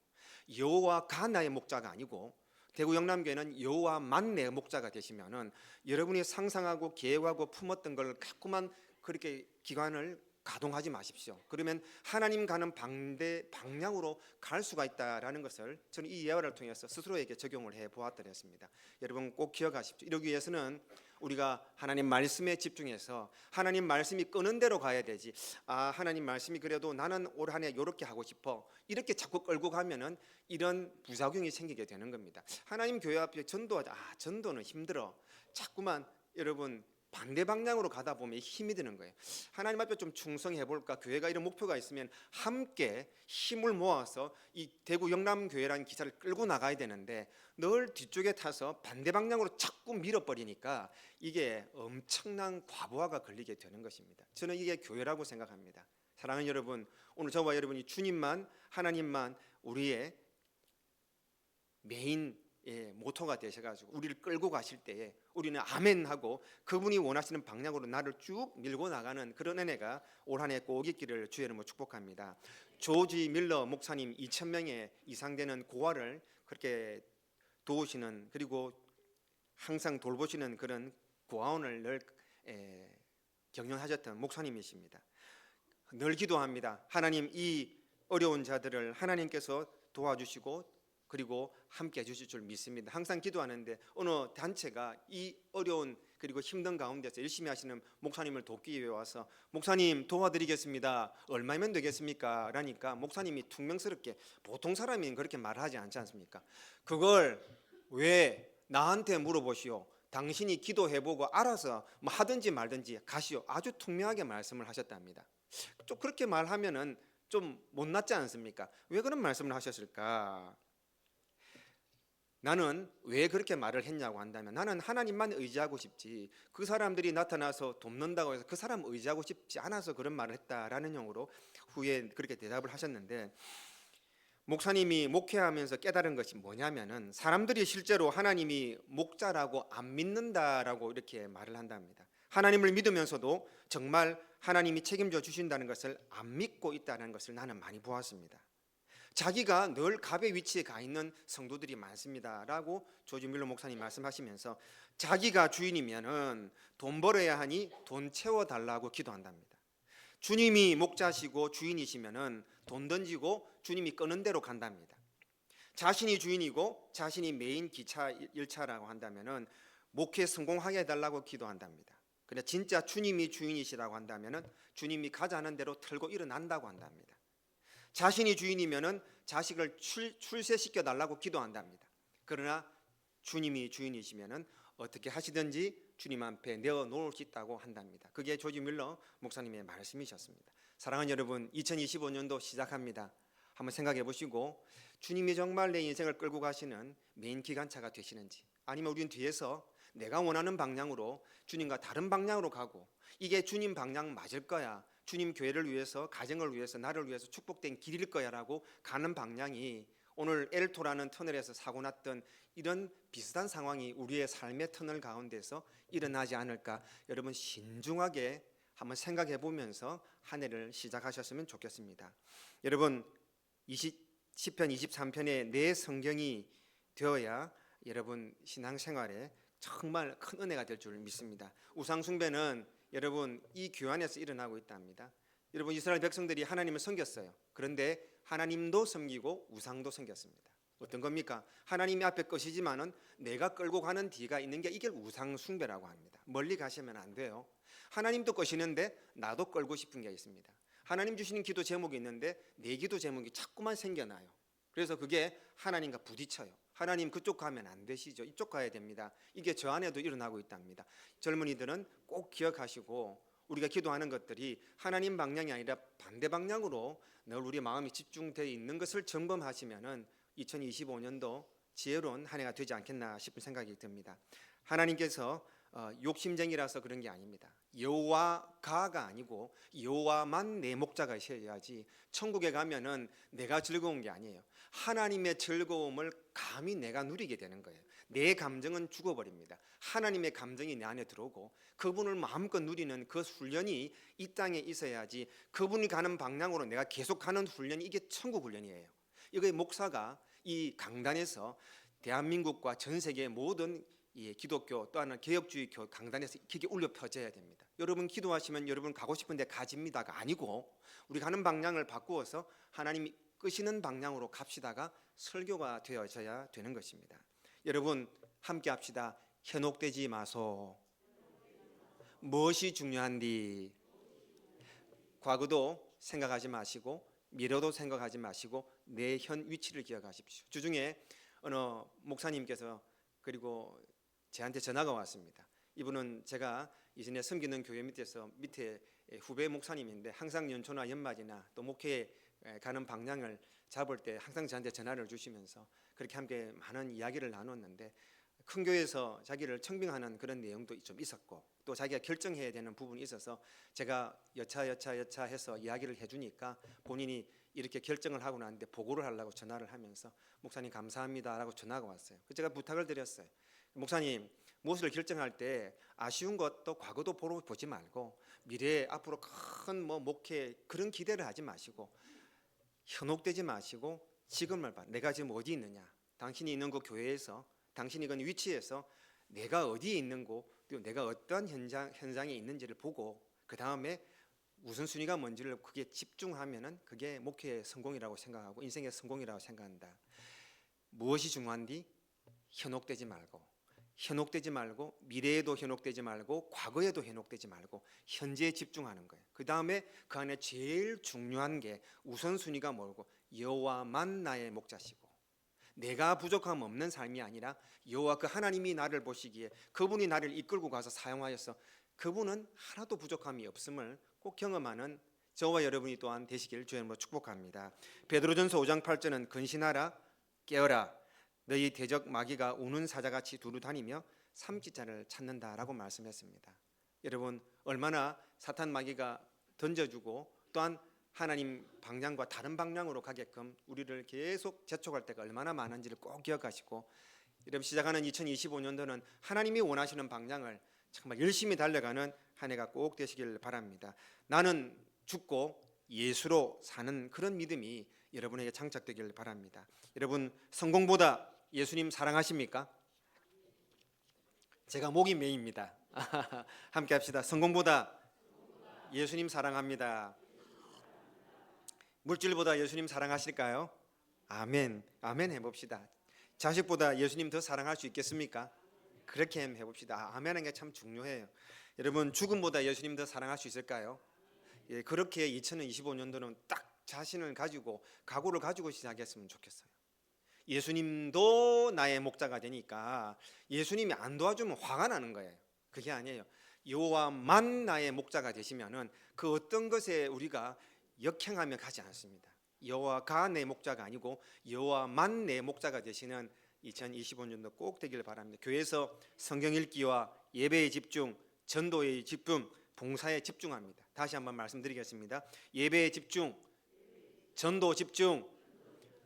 여호와가 나의 목자가 아니고 대구 영남교회는 여호와만 내 목자가 되시면은 여러분이 상상하고 계획하고 품었던 걸 자꾸만 그렇게 기관을 가동하지 마십시오. 그러면 하나님 가는 반대 방향으로 갈 수가 있다라는 것을 저는 이 예화를 통해서 스스로에게 적용을 해 보았더랬습니다. 여러분 꼭 기억하십시오. 이러기 위해서는 우리가 하나님 말씀에 집중해서 하나님 말씀이 끄는 대로 가야 되지. 하나님 말씀이 그래도 나는 올 한 해 이렇게 하고 싶어. 이렇게 자꾸 끌고 가면은 이런 부작용이 생기게 되는 겁니다. 하나님 교회 앞에 전도하자. 전도는 힘들어. 자꾸만 여러분 반대 방향으로 가다 보면 힘이 드는 거예요. 하나님 앞에 좀 충성해 볼까? 교회가 이런 목표가 있으면 함께 힘을 모아서 이 대구 영남교회라는 기차를 끌고 나가야 되는데 늘 뒤쪽에 타서 반대 방향으로 자꾸 밀어버리니까 이게 엄청난 과부하가 걸리게 되는 것입니다. 저는 이게 교회라고 생각합니다. 사랑하는 여러분, 오늘 저와 여러분이 주님만, 하나님만 우리의 메인 모토가 되셔가지고 우리를 끌고 가실 때에 우리는 아멘하고 그분이 원하시는 방향으로 나를 쭉 밀고 나가는 그런 은혜가 올 한 해 꼭 있기를 주의 이름으로 축복합니다. 조지 밀러 목사님 2,000명의 이상 되는 고아를 그렇게 도우시는, 그리고 항상 돌보시는 그런 고아원을 늘 경영하셨던 목사님이십니다. 늘 기도합니다. 하나님, 이 어려운 자들을 하나님께서 도와주시고 그리고 함께 해주실 줄 믿습니다. 항상 기도하는데 어느 단체가 이 어려운 그리고 힘든 가운데서 열심히 하시는 목사님을 돕기 위해 와서 목사님 도와드리겠습니다. 얼마면 되겠습니까? 라니까 목사님이 퉁명스럽게, 보통 사람이 그렇게 말하지 않지 않습니까? 그걸 왜 나한테 물어보시오? 당신이 기도해보고 알아서 뭐 하든지 말든지 가시오. 아주 투명하게 말씀을 하셨답니다. 좀 그렇게 말하면은 좀 못났지 않습니까? 왜 그런 말씀을 하셨을까? 나는 왜 그렇게 말을 했냐고 한다면 나는 하나님만 의지하고 싶지 그 사람들이 나타나서 돕는다고 해서 그 사람 의지하고 싶지 않아서 그런 말을 했다라는 용어로 후에 그렇게 대답을 하셨는데, 목사님이 목회하면서 깨달은 것이 뭐냐면은 사람들이 실제로 하나님이 목자라고 안 믿는다라고 이렇게 말을 한답니다. 하나님을 믿으면서도 정말 하나님이 책임져 주신다는 것을 안 믿고 있다는 것을 나는 많이 보았습니다. 자기가 늘 갑의 위치에 가 있는 성도들이 많습니다 라고 조지 밀러 목사님 말씀하시면서 자기가 주인이면은 돈 벌어야 하니 돈 채워달라고 기도한답니다. 주님이 목자시고 주인이시면은 돈 던지고 주님이 끄는 대로 간답니다. 자신이 주인이고 자신이 메인 기차 열차라고 한다면은 목회 성공하게 해달라고 기도한답니다. 근데 진짜 주님이 주인이시라고 한다면은 주님이 가자는 대로 틀고 일어난다고 한답니다. 자신이 주인이면은 자식을 출세시켜 달라고 기도한답니다. 그러나 주님이 주인이시면은 어떻게 하시든지 주님 앞에 내어 놓을 수 있다고 한답니다. 그게 조지 밀러 목사님의 말씀이셨습니다. 사랑하는 여러분, 2025년도 시작합니다. 한번 생각해 보시고 주님이 정말 내 인생을 끌고 가시는 메인 기관차가 되시는지, 아니면 우리는 뒤에서 내가 원하는 방향으로 주님과 다른 방향으로 가고 이게 주님 방향 맞을 거야, 주님 교회를 위해서, 가정을 위해서, 나를 위해서 축복된 길일 거야라고 가는 방향이 오늘 엘토라는 터널에서 사고 났던 이런 비슷한 상황이 우리의 삶의 터널 가운데서 일어나지 않을까, 여러분 신중하게 한번 생각해 보면서 한 해를 시작하셨으면 좋겠습니다. 여러분 10편 23편의 내 성경이 되어야 여러분 신앙생활에 정말 큰 은혜가 될 줄 믿습니다. 우상 숭배는 여러분 이 교회 안에서 일어나고 있답니다. 여러분 이스라엘 백성들이 하나님을 섬겼어요. 그런데 하나님도 섬기고 우상도 섬겼습니다. 어떤 겁니까? 하나님이 앞에 것이지만은 내가 끌고 가는 뒤가 있는 게 이게 우상 숭배라고 합니다. 멀리 가시면 안 돼요. 하나님도 거시는데 나도 끌고 싶은 게 있습니다. 하나님 주시는 기도 제목이 있는데 내 기도 제목이 자꾸만 생겨나요. 그래서 그게 하나님과 부딪혀요. 하나님 그쪽 가면 안 되시죠. 이쪽 가야 됩니다. 이게 저 안에도 일어나고 있답니다. 젊은이들은 꼭 기억하시고, 우리가 기도하는 것들이 하나님 방향이 아니라 반대 방향으로 늘 우리 마음이 집중되어 있는 것을 점검하시면은 2025년도 지혜로운 한 해가 되지 않겠나 싶은 생각이 듭니다. 하나님께서 욕심쟁이라서 그런 게 아닙니다. 여호와가가 아니고 여호와만 내 목자가 있어야지 천국에 가면은 내가 즐거운 게 아니에요. 하나님의 즐거움을 감히 내가 누리게 되는 거예요. 내 감정은 죽어버립니다. 하나님의 감정이 내 안에 들어오고 그분을 마음껏 누리는 그 훈련이 이 땅에 있어야지, 그분이 가는 방향으로 내가 계속 가는 훈련이 이게 천국 훈련이에요. 이거 목사가 이 강단에서 대한민국과 전 세계의 모든 기독교 또는 개혁주의 교 강단에서 그게 울려 퍼져야 됩니다. 여러분 기도하시면 여러분 가고 싶은데 가집니다가 아니고 우리 가는 방향을 바꾸어서 하나님이 끄시는 방향으로 갑시다가 설교가 되어져야 되는 것입니다. 여러분 함께 합시다. 현혹되지 마소. 무엇이 중요한디? 과거도 생각하지 마시고 미래도 생각하지 마시고 내 현 위치를 기억하십시오. 주중에 어느 목사님께서 그리고 저한테 전화가 왔습니다. 이분은 제가 이전에 섬기는 교회 밑에 후배 목사님인데 항상 연초나 연말이나 또 목회에 가는 방향을 잡을 때 항상 저한테 전화를 주시면서 그렇게 함께 많은 이야기를 나눴는데, 큰 교회에서 자기를 청빙하는 그런 내용도 좀 있었고 또 자기가 결정해야 되는 부분이 있어서 제가 여차 해서 이야기를 해주니까 본인이 이렇게 결정을 하고 나는데 보고를 하려고 전화를 하면서 목사님 감사합니다라고 전화가 왔어요. 제가 부탁을 드렸어요. 목사님, 무엇을 결정할 때 아쉬운 것도 과거도 보지 말고 미래에 앞으로 큰 목회 그런 기대를 하지 마시고 현혹되지 마시고 지금을 봐. 내가 지금 어디 있느냐? 당신이 있는 그 교회에서, 당신이 있는 위치에서 내가 어디에 있는고, 또 내가 어떤 현장에 있는지를 보고 그 다음에 우선순위가 뭔지를 그게 집중하면은 그게 목회의 성공이라고 생각하고 인생의 성공이라고 생각한다. 무엇이 중요한디? 현혹되지 말고 미래에도 현혹되지 말고 과거에도 현혹되지 말고 현재에 집중하는 거예요. 그 다음에 그 안에 제일 중요한 게 우선순위가 뭐고, 여호와만 나의 목자시고 내가 부족함 없는 삶이 아니라 여호와 그 하나님이 나를 보시기에 그분이 나를 이끌고 가서 사용하여서 그분은 하나도 부족함이 없음을 꼭 경험하는 저와 여러분이 또한 되시길 주의 이름으로 축복합니다. 베드로전서 5장 8절은 근신하라 깨어라 너희 대적 마귀가 우는 사자같이 두루 다니며 삼키자를 찾는다라고 말씀했습니다. 여러분 얼마나 사탄 마귀가 던져주고 또한 하나님 방향과 다른 방향으로 가게끔 우리를 계속 재촉할 때가 얼마나 많은지를 꼭 기억하시고, 여러분 시작하는 2025년도는 하나님이 원하시는 방향을 정말 열심히 달려가는 한 해가 꼭 되시길 바랍니다. 나는 죽고 예수로 사는 그런 믿음이 여러분에게 장착되길 바랍니다. 여러분 성공보다 예수님 사랑하십니까? 제가 목이 메입니다. 함께 합시다. 성공보다 예수님 사랑합니다. 물질보다 예수님 사랑하실까요? 아멘. 아멘 해봅시다. 자식보다 예수님 더 사랑할 수 있겠습니까? 그렇게 해봅시다. 아멘하는 게 참 중요해요. 여러분 죽음보다 예수님 더 사랑할 수 있을까요? 예, 그렇게 2025년도는 딱 자신을 가지고 각오를 가지고 시작했으면 좋겠어요. 예수님도 나의 목자가 되니까 예수님이 안 도와주면 화가 나는 거예요. 그게 아니에요. 여호와만 나의 목자가 되시면은 그 어떤 것에 우리가 역행하며 가지 않습니다. 여호와가 내 목자가 아니고 여호와만 내 목자가 되시는 2025년도 꼭 되길 바랍니다. 교회에서 성경 읽기와 예배에 집중, 전도에 집중, 봉사에 집중합니다. 다시 한번 말씀드리겠습니다. 예배에 집중, 전도 집중,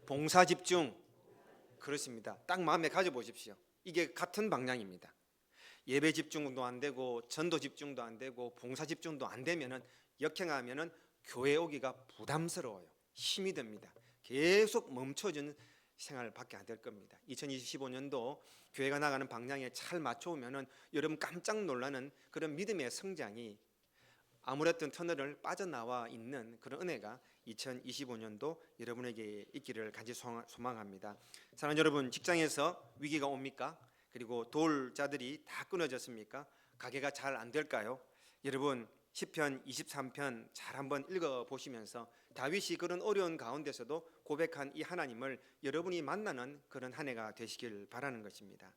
봉사 집중. 그렇습니다. 딱 마음에 가져보십시오. 이게 같은 방향입니다. 예배 집중도 안 되고 전도 집중도 안 되고 봉사 집중도 안 되면은 역행하면은 교회 오기가 부담스러워요. 힘이 듭니다. 계속 멈춰진 생활밖에 안 될 겁니다. 2025년도 교회가 나가는 방향에 잘 맞춰오면은 여러분 깜짝 놀라는 그런 믿음의 성장이 아무랬던 터널을 빠져나와 있는 그런 은혜가 2025년도 여러분에게 있기를 간절히 소망합니다. 사랑하는 여러분, 직장에서 위기가 옵니까? 그리고 도울 자들이 다 끊어졌습니까? 가게가 잘 안 될까요? 여러분 시편 23편 잘 한번 읽어보시면서 다윗이 그런 어려운 가운데서도 고백한 이 하나님을 여러분이 만나는 그런 한 해가 되시길 바라는 것입니다.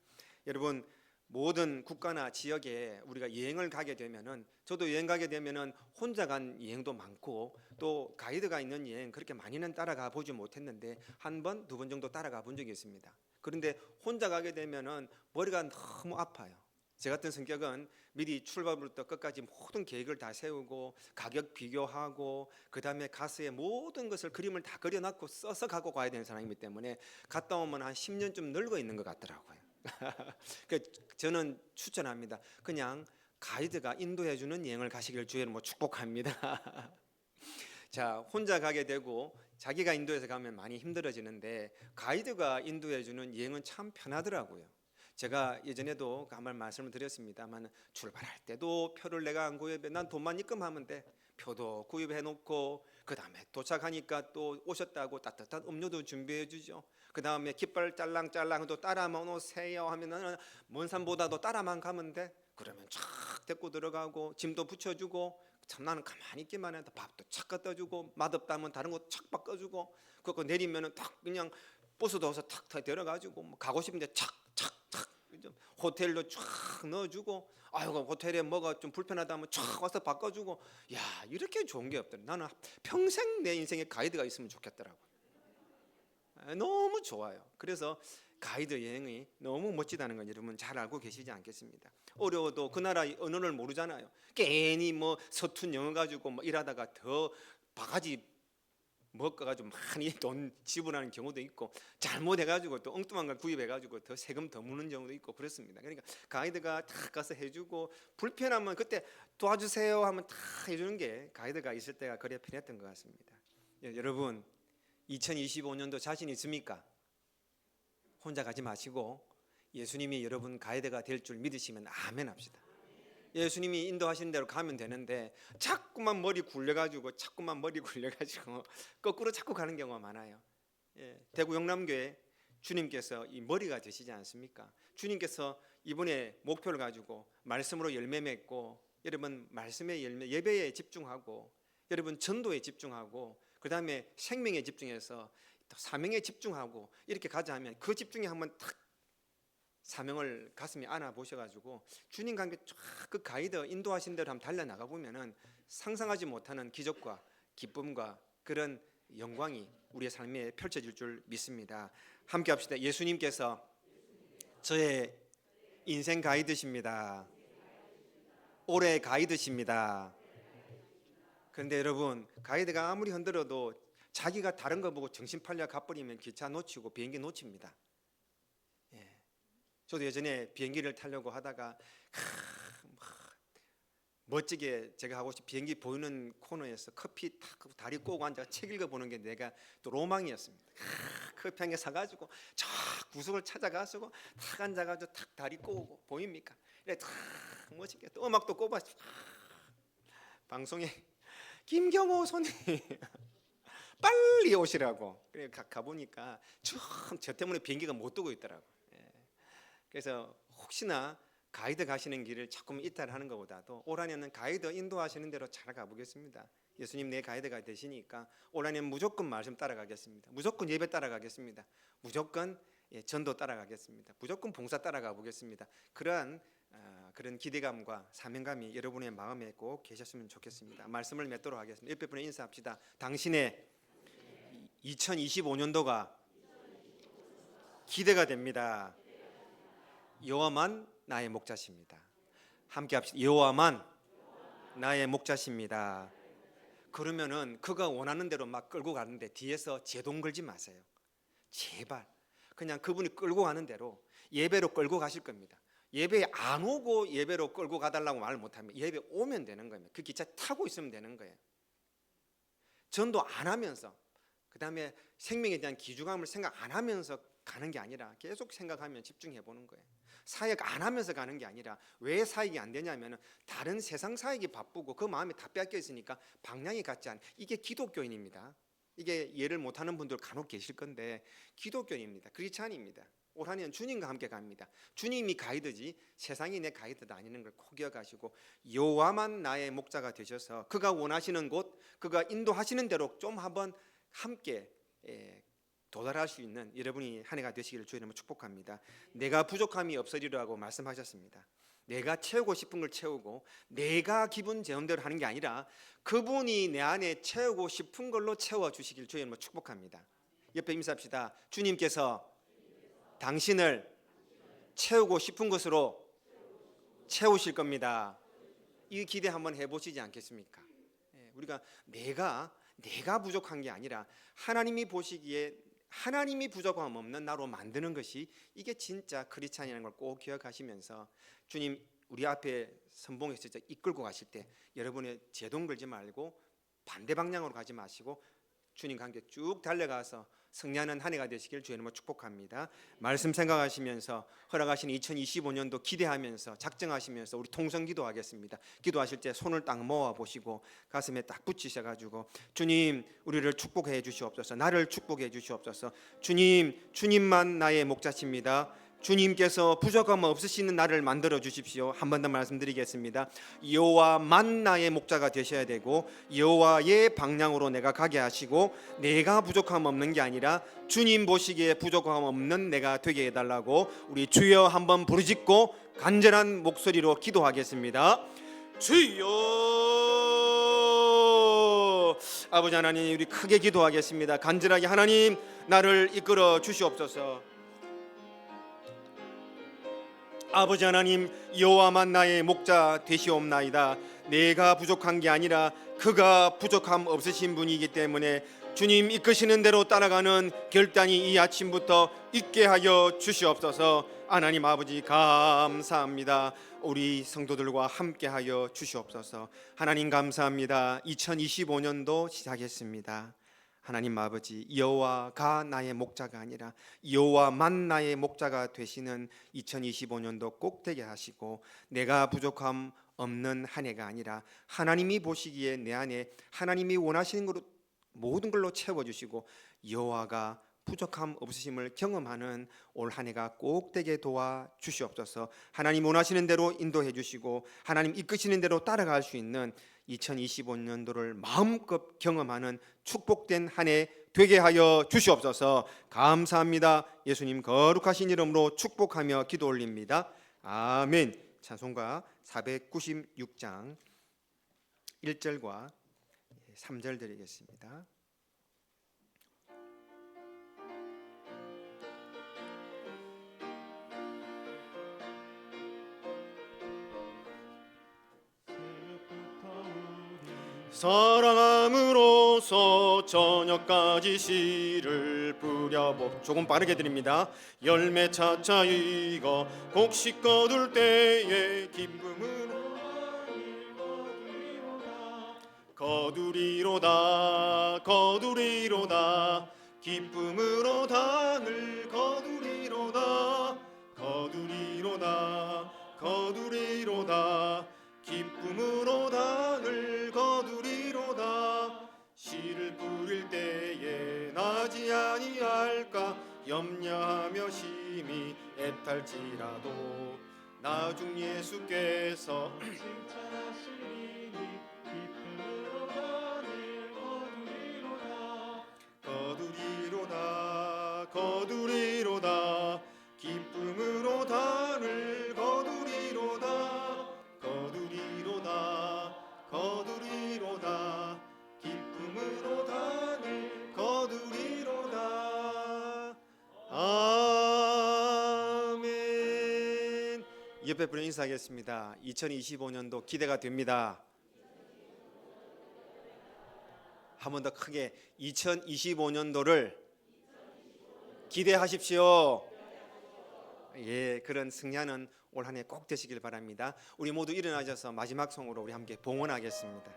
여러분 모든 국가나 지역에 우리가 여행을 가게 되면은, 저도 여행 가게 되면은 혼자 간 여행도 많고 또 가이드가 있는 여행 그렇게 많이는 따라가 보지 못했는데 한 번, 두 번 정도 따라가 본 적이 있습니다. 그런데 혼자 가게 되면은 머리가 너무 아파요. 제 같은 성격은 미리 출발부터 끝까지 모든 계획을 다 세우고 가격 비교하고 그 다음에 가서의 모든 것을 그림을 다 그려놨고 써서 갖고 가야 되는 사람이기 때문에 갔다 오면 한 10년쯤 늙어 있는 것 같더라고요. 저는 추천합니다. 그냥 가이드가 인도해주는 여행을 가시길 주의 이름으로 축복합니다. 자, 혼자 가게 되고 자기가 인도해서 가면 많이 힘들어지는데 가이드가 인도해주는 여행은 참 편하더라고요. 제가 예전에도 한번 말씀을 드렸습니다만 출발할 때도 표를 내가 안 구입해, 난 돈만 입금하면 돼. 표도 구입해 놓고 그 다음에 도착하니까 또 오셨다고 따뜻한 음료도 준비해 주죠. 그 다음에 깃발 짤랑짤랑 또 따라만 오세요 하면은 먼 산보다도 따라만 가면 돼. 그러면 촥 데리고 들어가고 짐도 붙여주고, 참 나는 가만히 있기만 해도 밥도 착 갖다 주고 맛없다면 다른 거 착 바꿔주고, 그거 내리면은 탁 그냥 버스도 와서 탁탁 데려가지고 뭐 가고 싶은데 착착착 호텔로 쫙 넣어주고, 아이고 호텔에 뭐가 좀 불편하다면 쫙 와서 바꿔주고. 야, 이렇게 좋은 게 없더라. 나는 평생 내 인생에 가이드가 있으면 좋겠더라고요. 너무 좋아요. 그래서 가이드 여행이 너무 멋지다는 건 여러분 잘 알고 계시지 않겠습니까? 어려워도 그 나라 언어를 모르잖아요. 괜히 뭐 서툰 영어 가지고 뭐 일하다가 더 바가지 먹어가지고 많이 돈 지불하는 경우도 있고, 잘못해가지고 또 엉뚱한 걸 구입해가지고 더 세금 더 무는 경우도 있고 그렇습니다. 그러니까 가이드가 다 가서 해주고, 불편하면 그때 도와주세요 하면 다 해주는 게 가이드가 있을 때가 그래 편했던 것 같습니다. 여러분 2025년도 자신 있습니까? 혼자 가지 마시고 예수님이 여러분 가이드가 될 줄 믿으시면 아멘 합시다. 예수님이 인도하시는 대로 가면 되는데 자꾸만 머리 굴려가지고 거꾸로 자꾸 가는 경우가 많아요. 대구 영남교회 주님께서 이 머리가 되시지 않습니까? 주님께서 이번에 목표를 가지고 말씀으로 열매 맺고, 여러분 말씀의 열매, 예배에 집중하고, 여러분 전도에 집중하고, 그 다음에 생명에 집중해서 또 사명에 집중하고 이렇게 가자 하면 그 집중에 한번 탁 사명을 가슴에 안아 보셔가지고 주님과 함께 쫙 그 가이드 인도하신 대로 한번 달려나가 보면은 상상하지 못하는 기적과 기쁨과 그런 영광이 우리의 삶에 펼쳐질 줄 믿습니다. 함께 합시다. 예수님께서 저의 인생 가이드십니다. 올해 가이드십니다. 그런데 여러분 가이드가 아무리 흔들어도 자기가 다른 거 보고 정신 팔려 가버리면 기차 놓치고 비행기 놓칩니다. 저도 예전에 비행기를 타려고 하다가 멋지게 제가 하고 싶은 비행기 보이는 코너에서 커피 탁 다리 꼬고 앉아 책 읽어보는 게 내가 또 로망이었습니다. 커피 한 개 사가지고 저 구석을 찾아가지고 탁 앉아가지고 탁 다리 꼬고 보입니까? 이래 탁 멋지게 또 음악도 꼽아. 방송에 김경호 손님 빨리 오시라고. 그래 가보니까 참 저 때문에 비행기가 못 뜨고 있더라고. 그래서 혹시나 가이드 가시는 길을 자꾸 이탈하는 것보다도 올 한해는 가이드 인도하시는 대로 잘 가보겠습니다. 예수님 내 가이드가 되시니까 올 한해는 무조건 말씀 따라가겠습니다. 무조건 예배 따라가겠습니다. 무조건 전도 따라가겠습니다. 무조건 봉사 따라가 보겠습니다. 그런 기대감과 사명감이 여러분의 마음에 꼭 계셨으면 좋겠습니다. 말씀을 맺도록 하겠습니다. 옆에 분에 인사합시다. 당신의 2025년도가 기대가 됩니다. 여호와만 나의 목자십니다. 함께 합시다. 여호와만 나의 목자십니다. 그러면은 그가 원하는 대로 막 끌고 가는데 뒤에서 제동 걸지 마세요. 제발 그냥 그분이 끌고 가는 대로 예배로 끌고 가실 겁니다. 예배에 안 오고 예배로 끌고 가달라고 말을 못하면 예배 오면 되는 겁니다. 그 기차 타고 있으면 되는 거예요. 전도 안 하면서, 그 다음에 생명에 대한 기중함을 생각 안 하면서 가는 게 아니라 계속 생각하면 집중해 보는 거예요. 사역 안 하면서 가는 게 아니라 왜 사역이 안 되냐면 다른 세상 사역이 바쁘고 그 마음이 다 뺏겨 있으니까 방향이 같지 않아요. 이게 기독교인입니다. 이게 이해를 못하는 분들 간혹 계실 건데 기독교인입니다. 크리스찬입니다. 올 한 해는 주님과 함께 갑니다. 주님이 가이드지 세상이 내 가이드가 아니는 걸 꼭 기억하시고 여호와만 나의 목자가 되셔서 그가 원하시는 곳, 그가 인도하시는 대로 좀 한번 함께 도달할 수 있는 여러분이 한 해가 되시기를 주의 이름으로 축복합니다. 내가 부족함이 없으리라고 말씀하셨습니다. 내가 채우고 싶은 걸 채우고 내가 기분 제음대로 하는 게 아니라 그분이 내 안에 채우고 싶은 걸로 채워주시길 주의 이름으로 축복합니다. 옆에 인사합시다. 주님께서 당신을 채우고 싶은 것으로 채우실 겁니다. 이 기대 한번 해보시지 않겠습니까? 우리가 내가 부족한 게 아니라 하나님이 보시기에 하나님이 부족함 없는 나로 만드는 것이 이게 진짜 크리스찬이라는 걸 꼭 기억하시면서 주님 우리 앞에 선봉에서 이끌고 가실 때 여러분의 제동 걸지 말고 반대 방향으로 가지 마시고 주님과 함께 쭉 달려가서 승리하는 한 해가 되시길 주의 이름으로 축복합니다. 말씀 생각하시면서 허락하신 2025년도 기대하면서 작정하시면서 우리 통성 기도하겠습니다. 기도하실 때 손을 딱 모아 보시고 가슴에 딱 붙이셔가지고 주님 우리를 축복해 주시옵소서. 나를 축복해 주시옵소서. 주님만 나의 목자십니다. 주님께서 부족함 없으시는 나를 만들어 주십시오. 한 번 더 말씀드리겠습니다. 여호와만 나의 목자가 되셔야 되고 여호와의 방향으로 내가 가게 하시고 내가 부족함 없는 게 아니라 주님 보시기에 부족함 없는 내가 되게 해달라고 우리 주여 한번 부르짖고 간절한 목소리로 기도하겠습니다. 주여. 아버지 하나님 우리 크게 기도하겠습니다. 간절하게 하나님 나를 이끌어 주시옵소서. 아버지 하나님 여호와만 나의 목자 되시옵나이다. 내가 부족한 게 아니라 그가 부족함 없으신 분이기 때문에 주님 이끄시는 대로 따라가는 결단이 이 아침부터 있게 하여 주시옵소서. 하나님 아버지 감사합니다. 우리 성도들과 함께 하여 주시옵소서. 하나님 감사합니다. 2025년도 시작했습니다. 하나님 아버지 여호와가 나의 목자가 아니라 여호와만 나의 목자가 되시는 2025년도 꼭 되게 하시고 내가 부족함 없는 한 해가 아니라 하나님이 보시기에 내 안에 하나님이 원하시는 것으로 모든 걸로 채워주시고 여호와가 부족함 없으심을 경험하는 올 한 해가 꼭 되게 도와주시옵소서. 하나님 원하시는 대로 인도해 주시고 하나님 이끄시는 대로 따라갈 수 있는 2025년도를 마음껏 경험하는 축복된 한 해 되게 하여 주시옵소서. 감사합니다. 예수님 거룩하신 이름으로 축복하며 기도 올립니다. 아멘. 찬송가 496장 1절과 3절 드리겠습니다. 사랑함으로써 저녁까지 씨를 뿌려보 조금 빠르게 드립니다. 열매 차차 익어 곡식 거둘 때에 기쁨으로 거두리로다 거두리로다 기쁨으로 당을 거두리로다 거두리로다 거두리로다 기쁨으로 당을 거두리로다. 씨를 뿌릴 때에 나지 아니할까 염려하며 심히 애탈지라도 나중 예수께서 기쁨으로 당을 거두리로다 거두리로다 기쁨으로 당을 거두리로다 거두리로다 거두리로다 기쁨으로 단을 거두리로다. 아멘. 옆에 분에 인사하겠습니다. 2025년도 기대가 됩니다. 한 번 더 크게 2025년도를 기대하십시오. 예, 그런 승리하는 올 한 해 꼭 되시길 바랍니다. 우리 모두 일어나셔서 마지막 송으로 우리 함께 봉헌하겠습니다.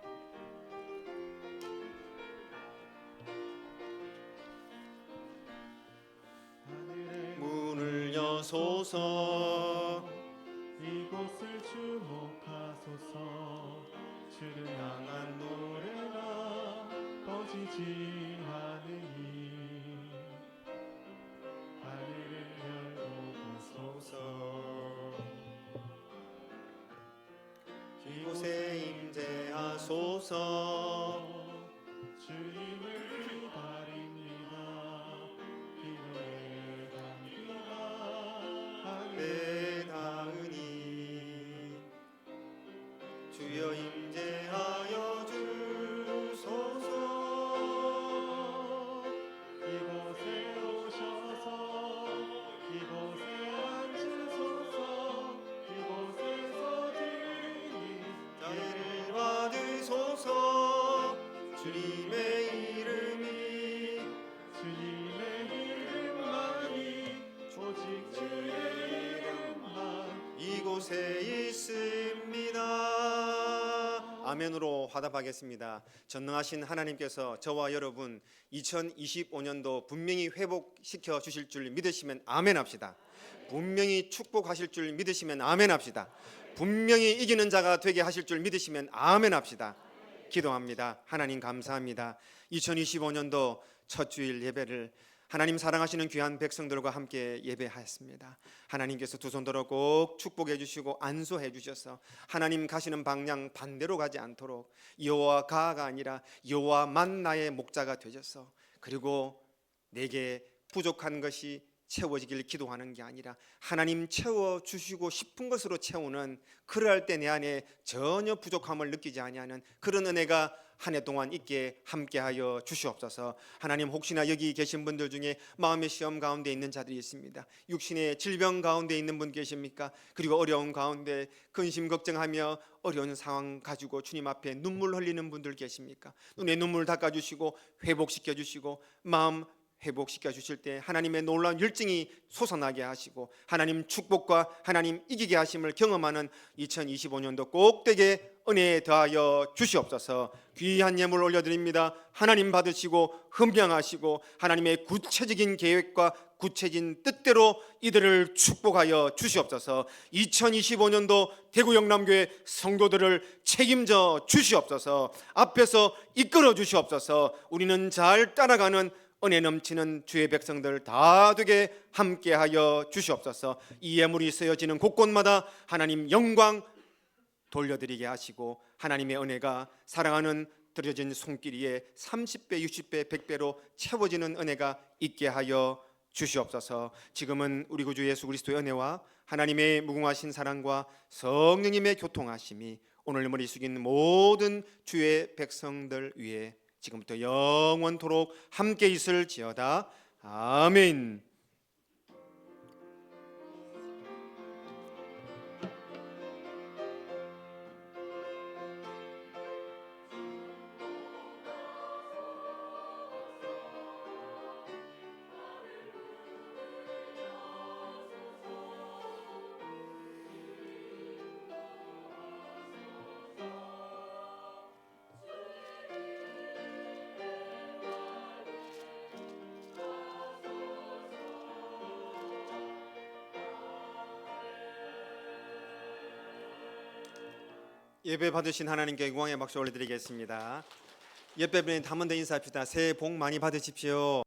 문을 여소서 이곳을 주목하소서. 주를 향한 노래가 꺼지지 않으니 하늘을 열고 보소서. 이곳에 임재하소서. 주님을 기다립니다. 기도의 감기가 하늘 내 닿으니 주여 임재하여 주소서. 이곳에 오셔서 이곳에 앉으소서. 이곳에서 들으니 자애를 받으소서. 주님의 이름이 주님의 이름만이 오직 주의 이름만 이곳에 있습니다. 아멘으로 화답하겠습니다. 전능하신 하나님께서 저와 여러분 2025년도 분명히 회복시켜 주실 줄 믿으시면 아멘 합시다. 분명히 축복하실 줄 믿으시면 아멘 합시다. 분명히 이기는 자가 되게 하실 줄 믿으시면 아멘 합시다. 기도합니다. 하나님 감사합니다. 2025년도 첫 주일 예배를 하나님 사랑하시는 귀한 백성들과 함께 예배하였습니다. 하나님께서 두 손 들어 꼭 축복해 주시고 안수해 주셔서 하나님 가시는 방향 반대로 가지 않도록 여호와 가가 아니라 여호와만 나의 목자가 되셔서, 그리고 내게 부족한 것이 채워지길 기도하는 게 아니라 하나님 채워주시고 싶은 것으로 채우는, 그럴 때 내 안에 전혀 부족함을 느끼지 아니하는 그런 은혜가 한 해 동안 있게 함께하여 주시옵소서. 하나님, 혹시나 여기 계신 분들 중에 마음의 시험 가운데 있는 자들이 있습니다. 육신의 질병 가운데 있는 분 계십니까? 그리고 어려운 가운데 근심 걱정하며 어려운 상황 가지고 주님 앞에 눈물 흘리는 분들 계십니까? 눈에 눈물 닦아주시고 회복시켜 주시고 마음 회복시켜 주실 때 하나님의 놀라운 열정이 솟아나게 하시고 하나님 축복과 하나님 이기게 하심을 경험하는 2025년도 꼭 되게 은혜에 더하여 주시옵소서. 귀한 예물 올려드립니다. 하나님 받으시고 흠명하시고 하나님의 구체적인 계획과 구체적인 뜻대로 이들을 축복하여 주시옵소서. 2025년도 대구 영남교회 성도들을 책임져 주시옵소서. 앞에서 이끌어 주시옵소서. 우리는 잘 따라가는 은혜 넘치는 주의 백성들 다 되게 함께하여 주시옵소서. 이 예물이 쓰여지는 곳곳마다 하나님 영광 돌려드리게 하시고 하나님의 은혜가 사랑하는 들여진 손길 위에 30배, 60배, 100배로 채워지는 은혜가 있게 하여 주시옵소서. 지금은 우리 구주 예수 그리스도의 은혜와 하나님의 무궁하신 사랑과 성령님의 교통하심이 오늘 머리 숙인 모든 주의 백성들 위에 지금부터 영원토록 함께 있을지어다. 아멘. 예배 받으신 하나님께 영광의 박수 올려드리겠습니다. 옆에 분에 한 번 더 인사합시다. 새해 복 많이 받으십시오.